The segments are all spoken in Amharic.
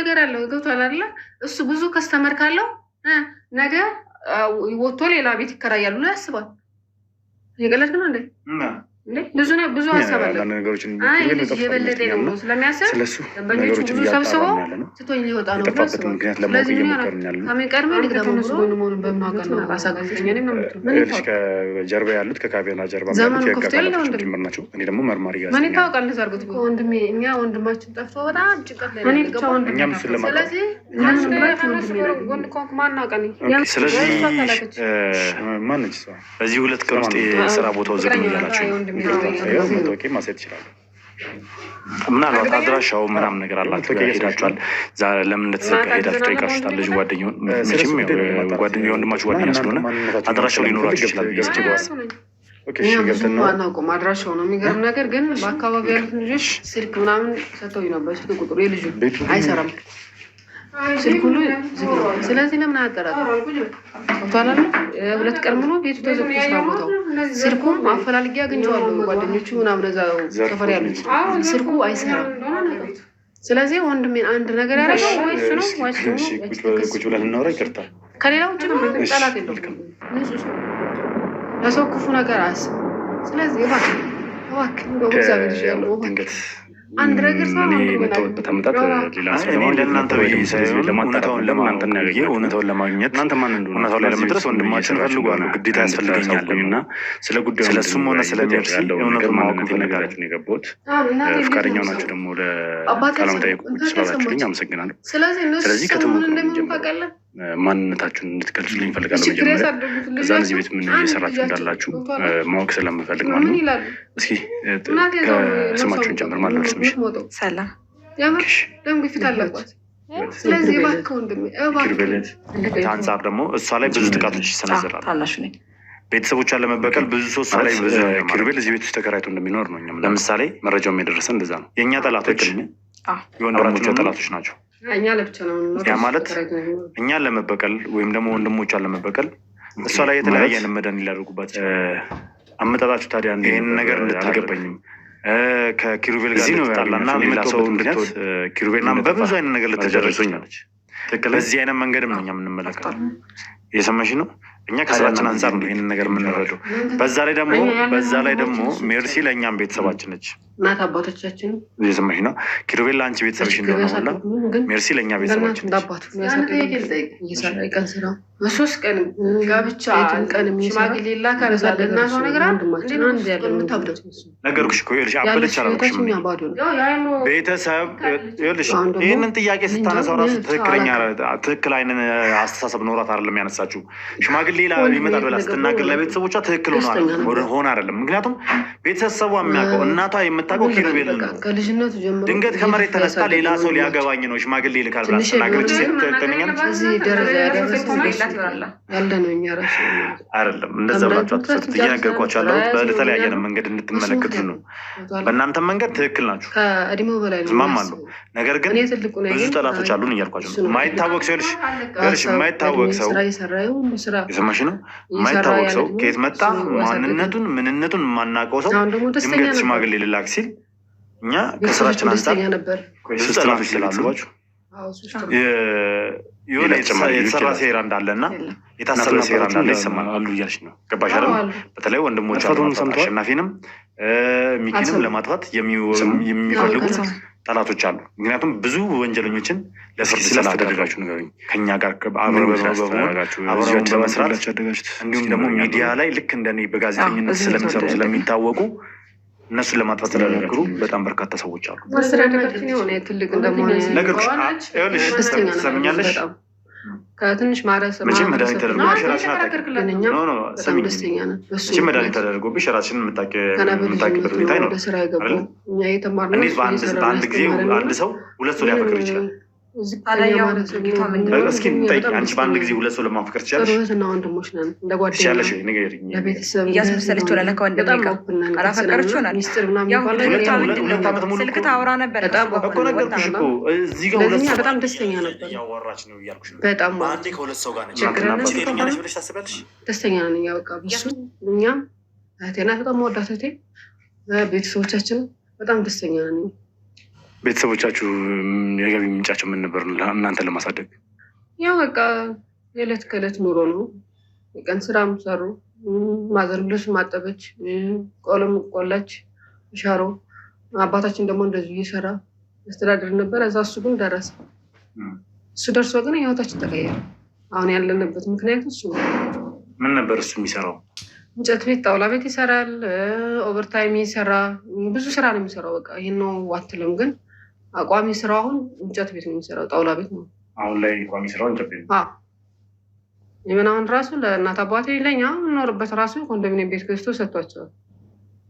ነገር አለው ገብቷል አይደለ? እሱ ብዙ ከስተመር ካለው ነገ ወጥቶ ሌላ ቤት ይከራያሉ ነው ያስባል። የቀለድክ ነው እንዴ? ብዙ ሀሳብ አለ። ልጅ የበለጠ ነው ስለሚያስብ ደንበኞቹ ብዙ ሰብስበው ትቶኝ ሊወጣ ነው ብሎ ስለዚህ ከሚቀርበ ንግድ ደግሞ መሆኑን በማውቀል ነው ራሳገኝ ከጀርባ ያሉት ከካቢና ጀርባ ጭምር ናቸው። እኔ ደግሞ መርማሪ ምን ይታወቃል። ነዛርጉት ወንድሜ እኛ ወንድማችን ጠፍቶ በጣም ጭንቀት ላይ እኛም እሱን ለማለት ስለዚህ ማነች በዚህ 2 ቀን ውስጥ የስራ ቦታው ዝግ ነው ያላቸው መታወቂያ ማሳየት ይችላሉ። ምናልባት አድራሻው ምናምን ነገር አላችሁ ሄዳችኋል። ለምን እንደተዘጋ ሄዳችሁ ጠይቃችሁታል? ልጅ ጓደኛውን መቼም የወንድማችሁ ጓደኛ ስለሆነ አድራሻው ሊኖራችሁ ይችላል። አናውቅም አድራሻው ነው። የሚገርም ነገር ግን በአካባቢ ያሉት ልጆች ስልክ ምናምን ሰጥተው ነበር። ስልክ ቁጥሩ የልጁ አይሰራም ስልክ ሁሉ ዝግ ነው። ስለዚህ ለምን አያጠራጥም? ታላለ 2 ቀን ሙሉ ቤቱ ተዘግቶ ስራ ቦታው ስልኩ ማፈላልጊ አግኝቼዋለሁ። ጓደኞቹ ምናምን እዛው ሰፈር ያሉት ስልኩ አይሰራም። ስለዚህ ወንድሜን አንድ ነገር ያደረገው ወይ እሱ ነው ወይስ ቁጭ ብለን እናውራ። ይቅርታ ከሌላ ውጭ ነው ጠላት የለውም። ንጹህ ሰው ለሰው ክፉ ነገር አያስብ። ስለዚህ እባክህ እንደው እግዚአብሔር ይሻለው ድንገት አንድ ነገር ሰው ነው የመጣሁበት አመጣጥ ሌላ ሰው ለእናንተ እውነታውን ለማግኘት እናንተ ማን እንደሆነ እውነታው ላይ ለመድረስ ወንድማችን ፈልጓለሁ ግዴታ ያስፈልገኛል እና ስለ ጉዳዩ ስለሱም ሆነ ስለ ሜርሲ እውነቱን ማወቅ ፈልጋችሁ ነው የገባሁት። ፈቃደኛው ናቸው ደግሞ ለቃለ መጠይቁ ስላላችሁልኝ አመሰግናለሁ። ስለዚህ ከተሞክሮ ማንነታችሁን እንድትገልጹልኝ እፈልጋለሁ። መጀመሪያ ከዛ እዚህ ቤት ምን እየሰራችሁ እንዳላችሁ ማወቅ ስለምፈልግ ማለት ነው። እስኪ ከስማችሁን ጀምር ማለት ነው። ስምሽ? ሰላም ያምርሽ ደም ግፊት አለባት። ስለዚህ እባክህ ወንድሜ እባክህ አንጻር ደግሞ እሷ ላይ ብዙ ጥቃቶች ይሰነዘራሉ። ታናሽ ነኝ ቤተሰቦቿን ለመበቀል ብዙ ሰው እሷ ላይ ብዙ ኪሩቤል እዚህ ቤት ውስጥ ተከራይቶ እንደሚኖር ነው። እኛም ለምሳሌ መረጃው የደረሰን እንደዛ ነው። የእኛ ጠላቶች የወንድሞቿ ጠላቶች ናቸው። እኛ ለብቻ ነው ያ ማለት እኛን ለመበቀል ወይም ደግሞ ወንድሞቿን ለመበቀል እሷ ላይ የተለያየ መደን ሊያደርጉባት አመጣጣችሁ። ታዲያ ይህንን ነገር እንድታገባኝም ከኪሩቤል ጋር ልትጣላና ሌላ ሰው እንድትወድ ኪሩቤልና በብዙ አይነት ነገር ልትደረሶኛለች። በዚህ አይነት መንገድም ነው እኛ የምንመለከተው። እየሰማሽ ነው? እኛ ከስራችን አንጻር ነው ይህንን ነገር የምንረዳው። በዛ ላይ ደግሞ ሜርሲ ለእኛም ቤተሰባችን ነች፣ እናት አባቶቻችን። እየሰማሽ ነው? ኪሩቤል ለአንቺ ቤተሰብሽ እንደሆነ ሁላ ሜርሲ ለእኛ ቤተሰባችን ነች። በ3 ቀን ጋብቻ ቀን ሽማግሌ ላካል እናቷ ነገር ነገርኩሽ እኮ ይኸውልሽ፣ አበደች አላልኩሽም። ቤተሰብ ይኸውልሽ ይህንን ጥያቄ ስታነሳው ራሱ ትክክል አይነት አስተሳሰብ ኖራት አይደለም ያነሳችው። ሽማግሌ ይመጣል ብላ ስትናገር ለቤተሰቦቿ ትክክል ሆነ አይደለም። ምክንያቱም ቤተሰቧ የሚያውቀው እናቷ የምታውቀው ኪሩቤል ነው። ድንገት ከመሬት ተነስታ ሌላ ሰው ሊያገባኝ ነው ሽማግሌ ይልካል ብላ ስትናገረች አይደለም። እንደዛ ብላችሁ አትሰጡት። እየነገርኳቸው ያለሁት በተለያየ መንገድ እንድትመለከቱ ነው። በእናንተም መንገድ ትክክል ናችሁ፣ እስማማለሁ። ነገር ግን ብዙ ጠላቶች አሉን እያልኳቸው ነው። የማይታወቅ ሰው ይኸውልሽ የማይታወቅ ሰው የሰማሽ ነው። የማይታወቅ ሰው ከየት መጣ ማንነቱን ምንነቱን የማናውቀው ሰው ድንገት ሽማግሌ ልላክ ሲል እኛ ከስራችን አንጻር ብዙ ጠላቶች ስላሉባችሁ የሆነ የተሰራ ሴራ እንዳለና የታሰበ ሴራ እንዳለ ይሰማል አሉ እያልሽ ነው። ገባሽ አይደል? በተለይ ወንድሞች አሸናፊንም ሚኪንም ለማጥፋት የሚፈልጉ ጠላቶች አሉ። ምክንያቱም ብዙ ወንጀለኞችን ለፍርድ ስላደረጋችሁ ንገሩኝ። ከኛ ጋር አብረው በመስራት እንዲሁም ደግሞ ሚዲያ ላይ ልክ እንደኔ በጋዜጠኝነት ስለሚሰሩ ስለሚታወቁ እነሱን ለማጥፋት ስለነገሩ በጣም በርካታ ሰዎች አሉ። ሰምኛለሽ? ከትንሽ ማረስ መቼም መድኃኒት ተደርጎብሽ ራስሽን የምታውቂበት ሁኔታ ይኖራል። እንዴት በአንድ ጊዜ አንድ ሰው 2 ሰው ሊያፈቅር ይችላል? እስኪ ጠይቂ። አንቺ በአንድ ጊዜ 2 ሰው ለማፍቀር ትችላለሽ? ትችላለሽ? ንገሪኝ። እያስመሰለች ሆናለ ከወንድሜ ጋር አላፈቀረች ሆናል። ሁለት ዓመት ሙሉ ስልክ ታወራ ነበር እኮ ነገርኩሽ እኮ። እዚህ ጋር 2 ሰው በጣም ደስተኛ ነበር እያወራች ነው እያልኩሽ ነው። በጣም በአንዴ ከ2 ሰው ጋር ነች። ጤነኛ ነች ብለሽ ታስቢያለሽ? ደስተኛ ነን። ያውቃ ብሱ እኛም እህቴ ናት፣ በጣም ወዳት እህቴ፣ ቤተሰቦቻችን በጣም ደስተኛ ነን። ቤተሰቦቻችሁ የገቢ ምንጫቸው ምን ነበር እናንተ ለማሳደግ? ያው በቃ የዕለት ከዕለት ኑሮ ነው። የቀን ስራም ሰሩ። ማዘር ልብስ ማጠበች፣ ቆሎም ቆላች፣ ሻሮ። አባታችን ደግሞ እንደዚሁ እየሰራ አስተዳደር ነበር። እዛ እሱ ግን ደረሰ። እሱ ደርሶ ግን ህይወታችን ተቀየረ። አሁን ያለንበት ምክንያት እሱ ነው። ምን ነበር እሱ የሚሰራው? እንጨት ቤት፣ ጣውላ ቤት ይሰራል። ኦቨርታይም ይሰራ፣ ብዙ ስራ ነው የሚሰራው። በቃ ይህን ነው ዋትልም፣ ግን ቋሚ ስራው አሁን እንጨት ቤት ነው የሚሰራው፣ ጣውላ ቤት ነው አሁን ላይ ቋሚ ስራው እንጨት ቤት። የምን አሁን ራሱ ለእናት አባቴ ለኛ የምንኖርበት ራሱ ኮንዶሚኒየም ቤት ገዝቶ ሰጥቷቸዋል።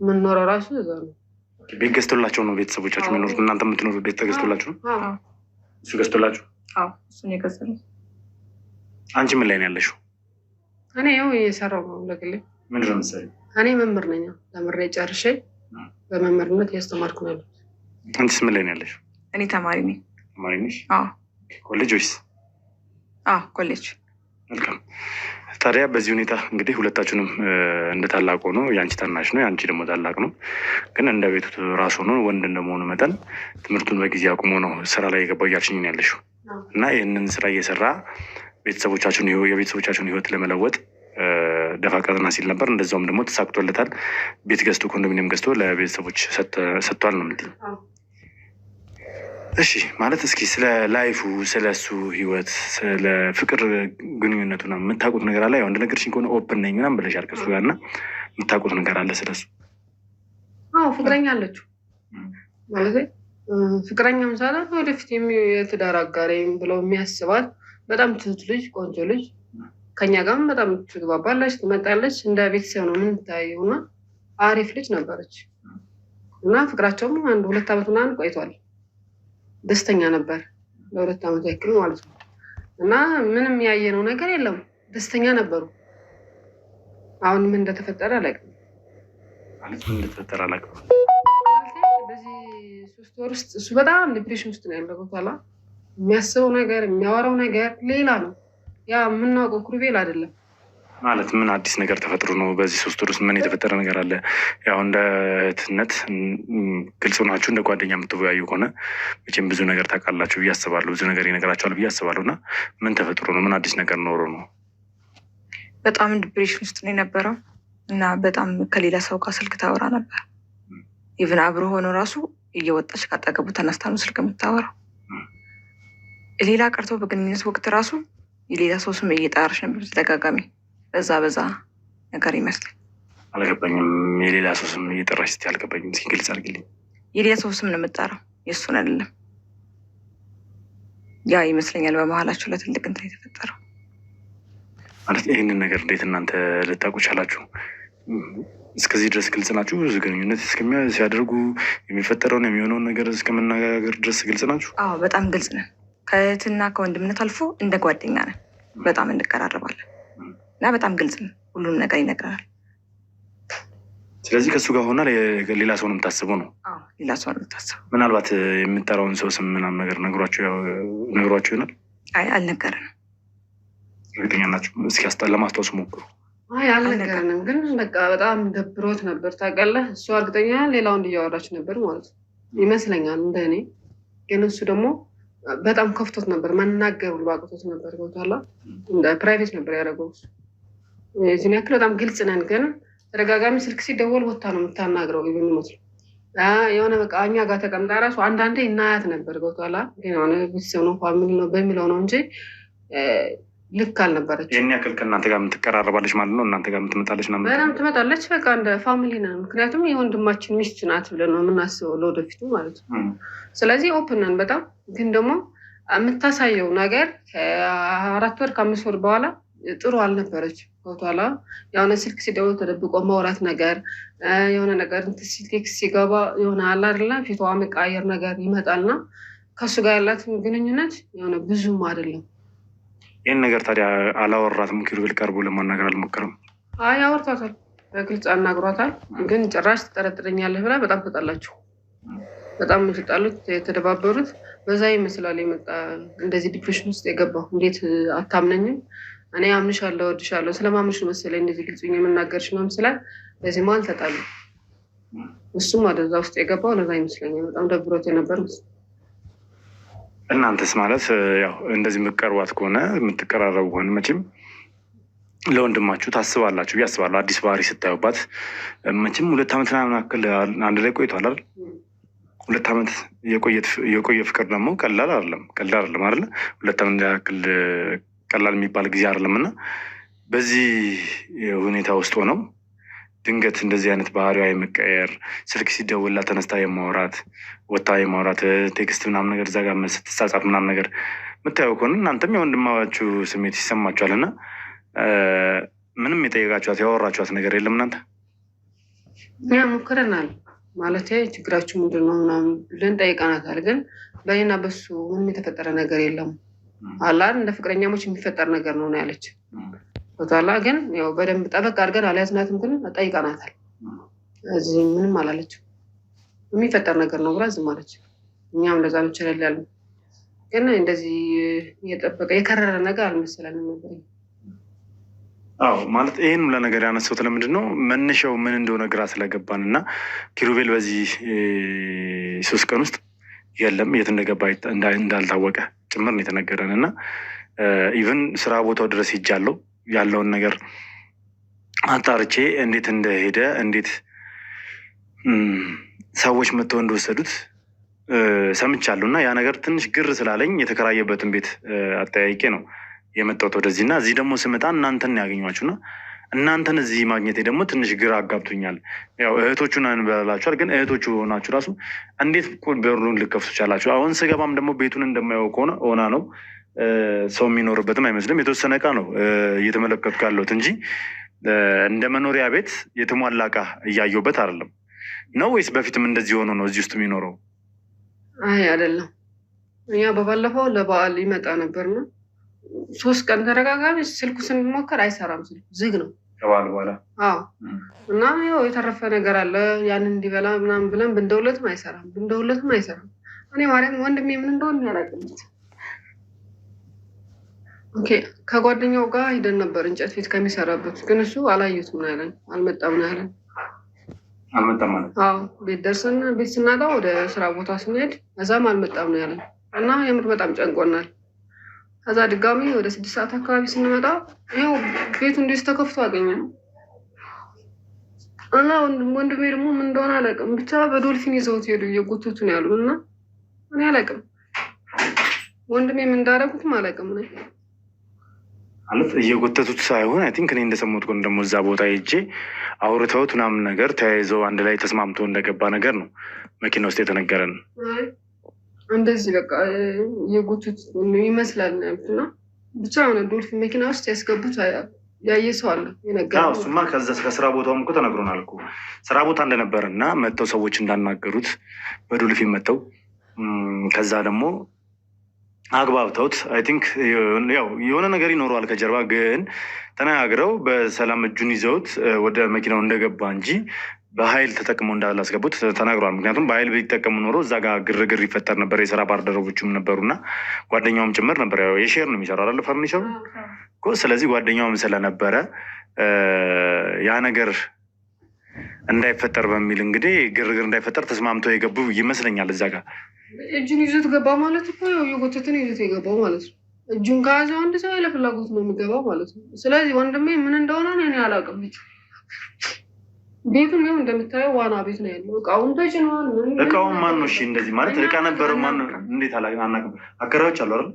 የምንኖረው ራሱ እዛ ነው። ቤት ገዝቶላቸው ነው ቤተሰቦቻችሁ የሚኖሩት? እናንተ የምትኖሩት ቤት ተገዝቶላችሁ ነው? እሱ ገዝቶላችሁ? እሱን የገዛው። አንቺ ምን ላይ ነው ያለሽው? እኔ ያው እየሰራሁ ነው ለግሌ። ምንድን ነው የምትሰሪው? እኔ መምህር ነኝ። ተምሬ ጨርሼ በመምህርነት ያስተማርኩ ነው ያለሁት። አንቺስ ምን ላይ ነው ያለሽው? እኔ ተማሪ ነኝ። ተማሪ ነሽ? አዎ። ኮሌጅ ወይስ? አዎ ኮሌጅ። መልካም። ታዲያ በዚህ ሁኔታ እንግዲህ ሁለታችሁንም እንደ ታላቅ ሆኖ የአንቺ ታናሽ ነው የአንቺ ደግሞ ታላቅ ነው፣ ግን እንደ ቤቱ ራስ ሆኖ ወንድ እንደመሆኑ መጠን ትምህርቱን በጊዜ አቁሞ ነው ስራ ላይ የገባው እያልሽኝ ነው ያለሽው እና ይህንን ስራ እየሰራ የቤተሰቦቻችሁን ህይወት ለመለወጥ ደፋ ቀጥና ሲል ነበር። እንደዛውም ደግሞ ተሳክቶለታል። ቤት ገዝቶ ኮንዶሚኒየም ገዝቶ ለቤተሰቦች ሰጥቷል ነው የምትይኝ? እሺ፣ ማለት እስኪ ስለ ላይፉ፣ ስለ እሱ ህይወት፣ ስለ ፍቅር ግንኙነቱ ነው የምታውቁት ነገር አለ? ያው እንደነገርሽኝ ከሆነ ኦፕን ነኝ ምናምን ብለሻል ከእሱ ጋር እና የምታውቁት ነገር አለ ስለሱ? አዎ ፍቅረኛ አለችው ማለት ፍቅረኛ ምሳሌ ወደፊት የትዳር አጋሬም ብለው የሚያስባት በጣም ትሁት ልጅ፣ ቆንጆ ልጅ፣ ከኛ ጋርም በጣም ትግባባለች፣ ትመጣለች። እንደ ቤተሰብ ነው የምንታየው እና አሪፍ ልጅ ነበረች እና ፍቅራቸውም 1-2 ዓመት ምናምን ቆይቷል። ደስተኛ ነበር ለ2 ዓመት ያክል ማለት ነው እና ምንም ያየነው ነገር የለም። ደስተኛ ነበሩ። አሁን ምን እንደተፈጠረ አላውቅም። ማለት ምን እንደተፈጠረ አላውቅም። በዚህ 3 ወር ውስጥ እሱ በጣም ዲፕሬሽን ውስጥ ነው ያለው። ታላ የሚያስበው ነገር የሚያወራው ነገር ሌላ ነው። ያ የምናውቀው ኩሩቤል አይደለም። ማለት ምን አዲስ ነገር ተፈጥሮ ነው? በዚህ 3 ወር ውስጥ ምን የተፈጠረ ነገር አለ? ያው እንደ እህትነት ግልጽ ናችሁ፣ እንደ ጓደኛ የምትወያዩ ከሆነ መቼም ብዙ ነገር ታውቃላችሁ ብዬ አስባለሁ። ብዙ ነገር ይነግራችኋል ብዬ አስባለሁ። እና ምን ተፈጥሮ ነው? ምን አዲስ ነገር ኖሮ ነው? በጣም ዲፕሬሽን ውስጥ ነው የነበረው እና በጣም ከሌላ ሰው ጋር ስልክ ታወራ ነበር። ኢቭን አብሮ ሆኖ ራሱ እየወጣች ካጠገቡ ተነስታ ነው ስልክ የምታወራው። ሌላ ቀርቶ በግንኙነት ወቅት ራሱ የሌላ ሰው ስም እየጠራች ነበር በተደጋጋሚ። በዛ ነገር ይመስላል። አልገባኝም። የሌላ ሰው ስም እየጠራች ስትይ አልገባኝም። እስኪ ግልጽ አድርጊልኝ። የሌላ ሰው ስም ነው የምጠራው፣ የእሱን አይደለም። ያ ይመስለኛል በመሀላቸው ለትልቅ እንትን የተፈጠረው። ማለት ይህንን ነገር እንዴት እናንተ ልታውቁ ቻላችሁ? እስከዚህ ድረስ ግልጽ ናችሁ? ብዙ ግንኙነት ሲያደርጉ የሚፈጠረውን የሚሆነውን ነገር እስከመነጋገር ድረስ ግልጽ ናችሁ? አዎ በጣም ግልጽ ነን። ከእህትና ከወንድምነት አልፎ እንደ ጓደኛ ነን። በጣም እንቀራረባለን እና በጣም ግልጽ ነን። ሁሉም ነገር ይነግረናል። ስለዚህ ከእሱ ጋር ሆና ሌላ ሰው ነው የምታስበው ነው? አዎ ሌላ ሰው ነው የምታስበው። ምናልባት የምጠራውን ሰው ስም ምናምን ነገር ነግሯቸው ይሆናል? አይ አልነገረንም። እርግጠኛ ናችሁ? እስኪ ለማስታወስ ሞክሩ። አይ አልነገረንም፣ ግን በቃ በጣም ደብሮት ነበር ታውቃለህ። እሱ እርግጠኛ ሌላ ወንድ እያወራች ነበር ማለት ነው ይመስለኛል እንደኔ። ግን እሱ ደግሞ በጣም ከፍቶት ነበር፣ መናገር ሁሉ አቅቶት ነበር። ቦታላ እንደ ፕራይቬት ነበር ያደረገው። የዚህን ያክል በጣም ግልጽ ነን፣ ግን ተደጋጋሚ ስልክ ሲደወል ቦታ ነው የምታናግረው የሚመስለው። የሆነ በቃ እኛ ጋር ተቀምጣ ራሱ አንዳንዴ እናያት ነበር። ቦታላ ግን የሆነ ቤተሰብ ነው ፋሚሊ ነው በሚለው ነው እንጂ ልክ አልነበረች። ይህን ያክል ከእናንተ ጋር የምትቀራረባለች ማለት ነው? እናንተ ጋር የምትመጣለች? በጣም ትመጣለች። በቃ እንደ ፋሚሊ ነን። ምክንያቱም የወንድማችን ሚስት ናት ብለን ነው የምናስበው ለወደፊቱ ማለት ነው። ስለዚህ ኦፕን ነን በጣም። ግን ደግሞ የምታሳየው ነገር ከ4 ወር ከ5 ወር በኋላ ጥሩ አልነበረች። ቦታላ የሆነ ስልክ ሲደውል ተደብቆ ማውራት ነገር፣ የሆነ ነገር ቴክስት ሲገባ የሆነ አለ አይደለ ፊቷ መቃየር ነገር ይመጣልና ከእሱ ጋር ያላት ግንኙነት የሆነ ብዙም አይደለም። ይህን ነገር ታዲያ አላወራትም? ኪሩቤል ቀርቦ ለማናገር አልሞከረም? አይ አወርቷታል፣ በግልጽ አናግሯታል። ግን ጭራሽ ትጠረጥረኛለህ ብላ በጣም ተጣላችሁ። በጣም የተጣሉት የተደባበሩት በዛ ይመስላል የመጣ እንደዚህ ዲፕሬሽን ውስጥ የገባው። እንዴት አታምነኝም? እኔ አምንሻለሁ፣ እወድሻለሁ፣ ስለማምንሽ መሰለኝ እንደዚህ ግልጽ የምናገርሽ ነው ስላል በዚህ መሀል ተጣሉ። እሱም ወደዛ ውስጥ የገባው ለዛ ይመስለኛል። በጣም ደብሮት የነበር እናንተስ ማለት ያው እንደዚህ የምትቀርቧት ከሆነ የምትቀራረቡ ከሆነ መቼም ለወንድማችሁ ታስባላችሁ ብዬ አስባለሁ። አዲስ ባህሪ ስታዩባት መቼም 2 ዓመት ምናምን ያክል አንድ ላይ ቆይቷል አይደል? 2 ዓመት የቆየ ፍቅር ደግሞ ቀላል አይደለም አይደለ? 2 ዓመት ያክል ቀላል የሚባል ጊዜ አይደለም። እና በዚህ ሁኔታ ውስጥ ሆነው ድንገት እንደዚህ አይነት ባህሪዋ የመቀየር ስልክ ሲደውላ ተነስታ የማውራት ወታ የማውራት ቴክስት ምናምን ነገር እዛ ጋር ስትጻጻፍ ምናምን ነገር የምታየው ከሆነ እናንተም የወንድማችሁ ስሜት ይሰማችኋል። እና ምንም የጠየቃችኋት ያወራችኋት ነገር የለም እናንተ? እኛ ሞክረናል ማለት ችግራችሁ ምንድን ነው ምናምን ብለን ጠይቀናታል። ግን በእኔና በሱ ምንም የተፈጠረ ነገር የለም አላል እንደ ፍቅረኛሞች የሚፈጠር ነገር ነው ያለች ቦታላ። ግን ያው በደንብ ጠበቅ አድርገን አልያዝናትም። ግን ጠይቀናታል። እዚህ ምንም አላለችም። የሚፈጠር ነገር ነው ብላ ዝም አለች። እኛም እንደዛ ነው ይችላል ያሉ። ግን እንደዚህ የጠበቀ የከረረ ነገር አልመሰለንም ነበር። አዎ ማለት ይህን ለነገር ያነሳሁት ለምንድን ነው መነሻው ምን እንደሆነ ግራ ስለገባን እና ኪሩቤል በዚህ 3 ቀን ውስጥ የለም የት እንደገባ እንዳልታወቀ ጭምር ነው የተነገረን። እና ኢቨን ስራ ቦታው ድረስ ሄጃለሁ ያለውን ነገር አጣርቼ እንዴት እንደሄደ እንዴት ሰዎች መጥተው እንደወሰዱት ሰምቻለሁ። እና ያ ነገር ትንሽ ግር ስላለኝ የተከራየበትን ቤት አጠያይቄ ነው የመጣሁት ወደዚህ። እና እዚህ ደግሞ ስመጣ እናንተን ያገኟችሁና እናንተን እዚህ ማግኘቴ ደግሞ ትንሽ ግራ አጋብቶኛል። ያው እህቶቹን እንበላችኋል፣ ግን እህቶቹ ሆናችሁ ራሱ እንዴት በሩን ልከፍቱ ቻላችሁ? አሁን ስገባም ደግሞ ቤቱን እንደማየው ከሆነ ሆና ነው ሰው የሚኖርበትም አይመስልም። የተወሰነ እቃ ነው እየተመለከትኩ ያለሁት እንጂ እንደ መኖሪያ ቤት የተሟላ እቃ እያየሁበት አይደለም። ነው ወይስ በፊትም እንደዚህ ሆኖ ነው እዚህ ውስጥ የሚኖረው? አይ አይደለም። እኛ በባለፈው ለበዓል ይመጣ ነበር ነው 3 ቀን ተደጋጋሚ ስልኩ ስንሞክር አይሰራም፣ ስልኩ ዝግ ነው ከበዓል በኋላ። አዎ እና ያው የተረፈ ነገር አለ ያንን እንዲበላ ምናምን ብለን ብንደውለትም አይሰራም። እኔ ማርያም ወንድሜ ምን እንደሆነ ያላቅም። ኦኬ ከጓደኛው ጋር ሄደን ነበር እንጨት ቤት ከሚሰራበት፣ ግን እሱ አላየሁትም ነው ያለን። አልመጣም ማለት? አዎ ቤት ደርሰን ቤት ስናጣ ወደ ስራ ቦታ ስንሄድ እዛም አልመጣም ነው ያለን። እና የምር በጣም ጨንቆናል። ከዛ ድጋሚ ወደ 6 ሰዓት አካባቢ ስንመጣ ይኸው ቤቱ እንደዚህ ተከፍቶ አገኘነው። እና ወንድሜ ደግሞ ምን እንደሆነ አላውቅም፣ ብቻ በዶልፊን ይዘውት ሄዱ እየጎተቱ ነው ያሉ። እና እኔ አላውቅም ወንድሜ ምን እንዳደረጉትም አላውቅም ነው ማለት እየጎተቱት ሳይሆን አይ ቲንክ እኔ እንደሰማሁት ከሆነ ደግሞ እዛ ቦታ ሄጄ አውርተውት ምናምን ነገር ተያይዘው አንድ ላይ ተስማምቶ እንደገባ ነገር ነው መኪና ውስጥ የተነገረን። እንደዚህ በቃ የጎቱት ይመስላል እና ብቻ ሆነ ዶልፊን መኪና ውስጥ ያስገቡት ያየ ሰው አለ የነገረው። እሱማ ከዛ ከስራ ቦታውም እኮ ተነግሮናል እኮ ስራ ቦታ እንደነበረ እና መጥተው ሰዎች እንዳናገሩት በዶልፊን መጥተው ከዛ ደግሞ አግባብተውት አይ ቲንክ ያው የሆነ ነገር ይኖረዋል ከጀርባ፣ ግን ተነጋግረው በሰላም እጁን ይዘውት ወደ መኪናው እንደገባ እንጂ በኃይል ተጠቅመው እንዳላስገቡት ተናግሯል። ምክንያቱም በኃይል ቢጠቀሙ ኖሮ እዛ ጋር ግርግር ይፈጠር ነበር። የስራ ባልደረቦችም ነበሩና ጓደኛውም ጭምር ነበር። ያው የሼር ነው የሚሰራው አይደል ፈርኒቸሩ እኮ። ስለዚህ ጓደኛውም ስለነበረ ያ ነገር እንዳይፈጠር በሚል እንግዲህ ግርግር እንዳይፈጠር ተስማምተው የገቡ ይመስለኛል። እዛ ጋር እጁን ይዞት ገባ ማለት እኮ ያው የጎተትን ይዞት የገባው ማለት ነው። እጁን ከያዘው አንድ ሰው ያለ ፍላጎት ነው የሚገባው ማለት ነው። ስለዚህ ወንድሜ ምን እንደሆነ እኔ አላውቅም። ቤቱም ይኸው እንደምታየው ዋና ቤት ነው ያለው። እቃውን ተጭኗል። እቃውን ማን ነው? እሺ እንደዚህ ማለት እቃ ነበረ ማን ነው? እንዴት አናውቅም። አከራዮች አሉ አይደል?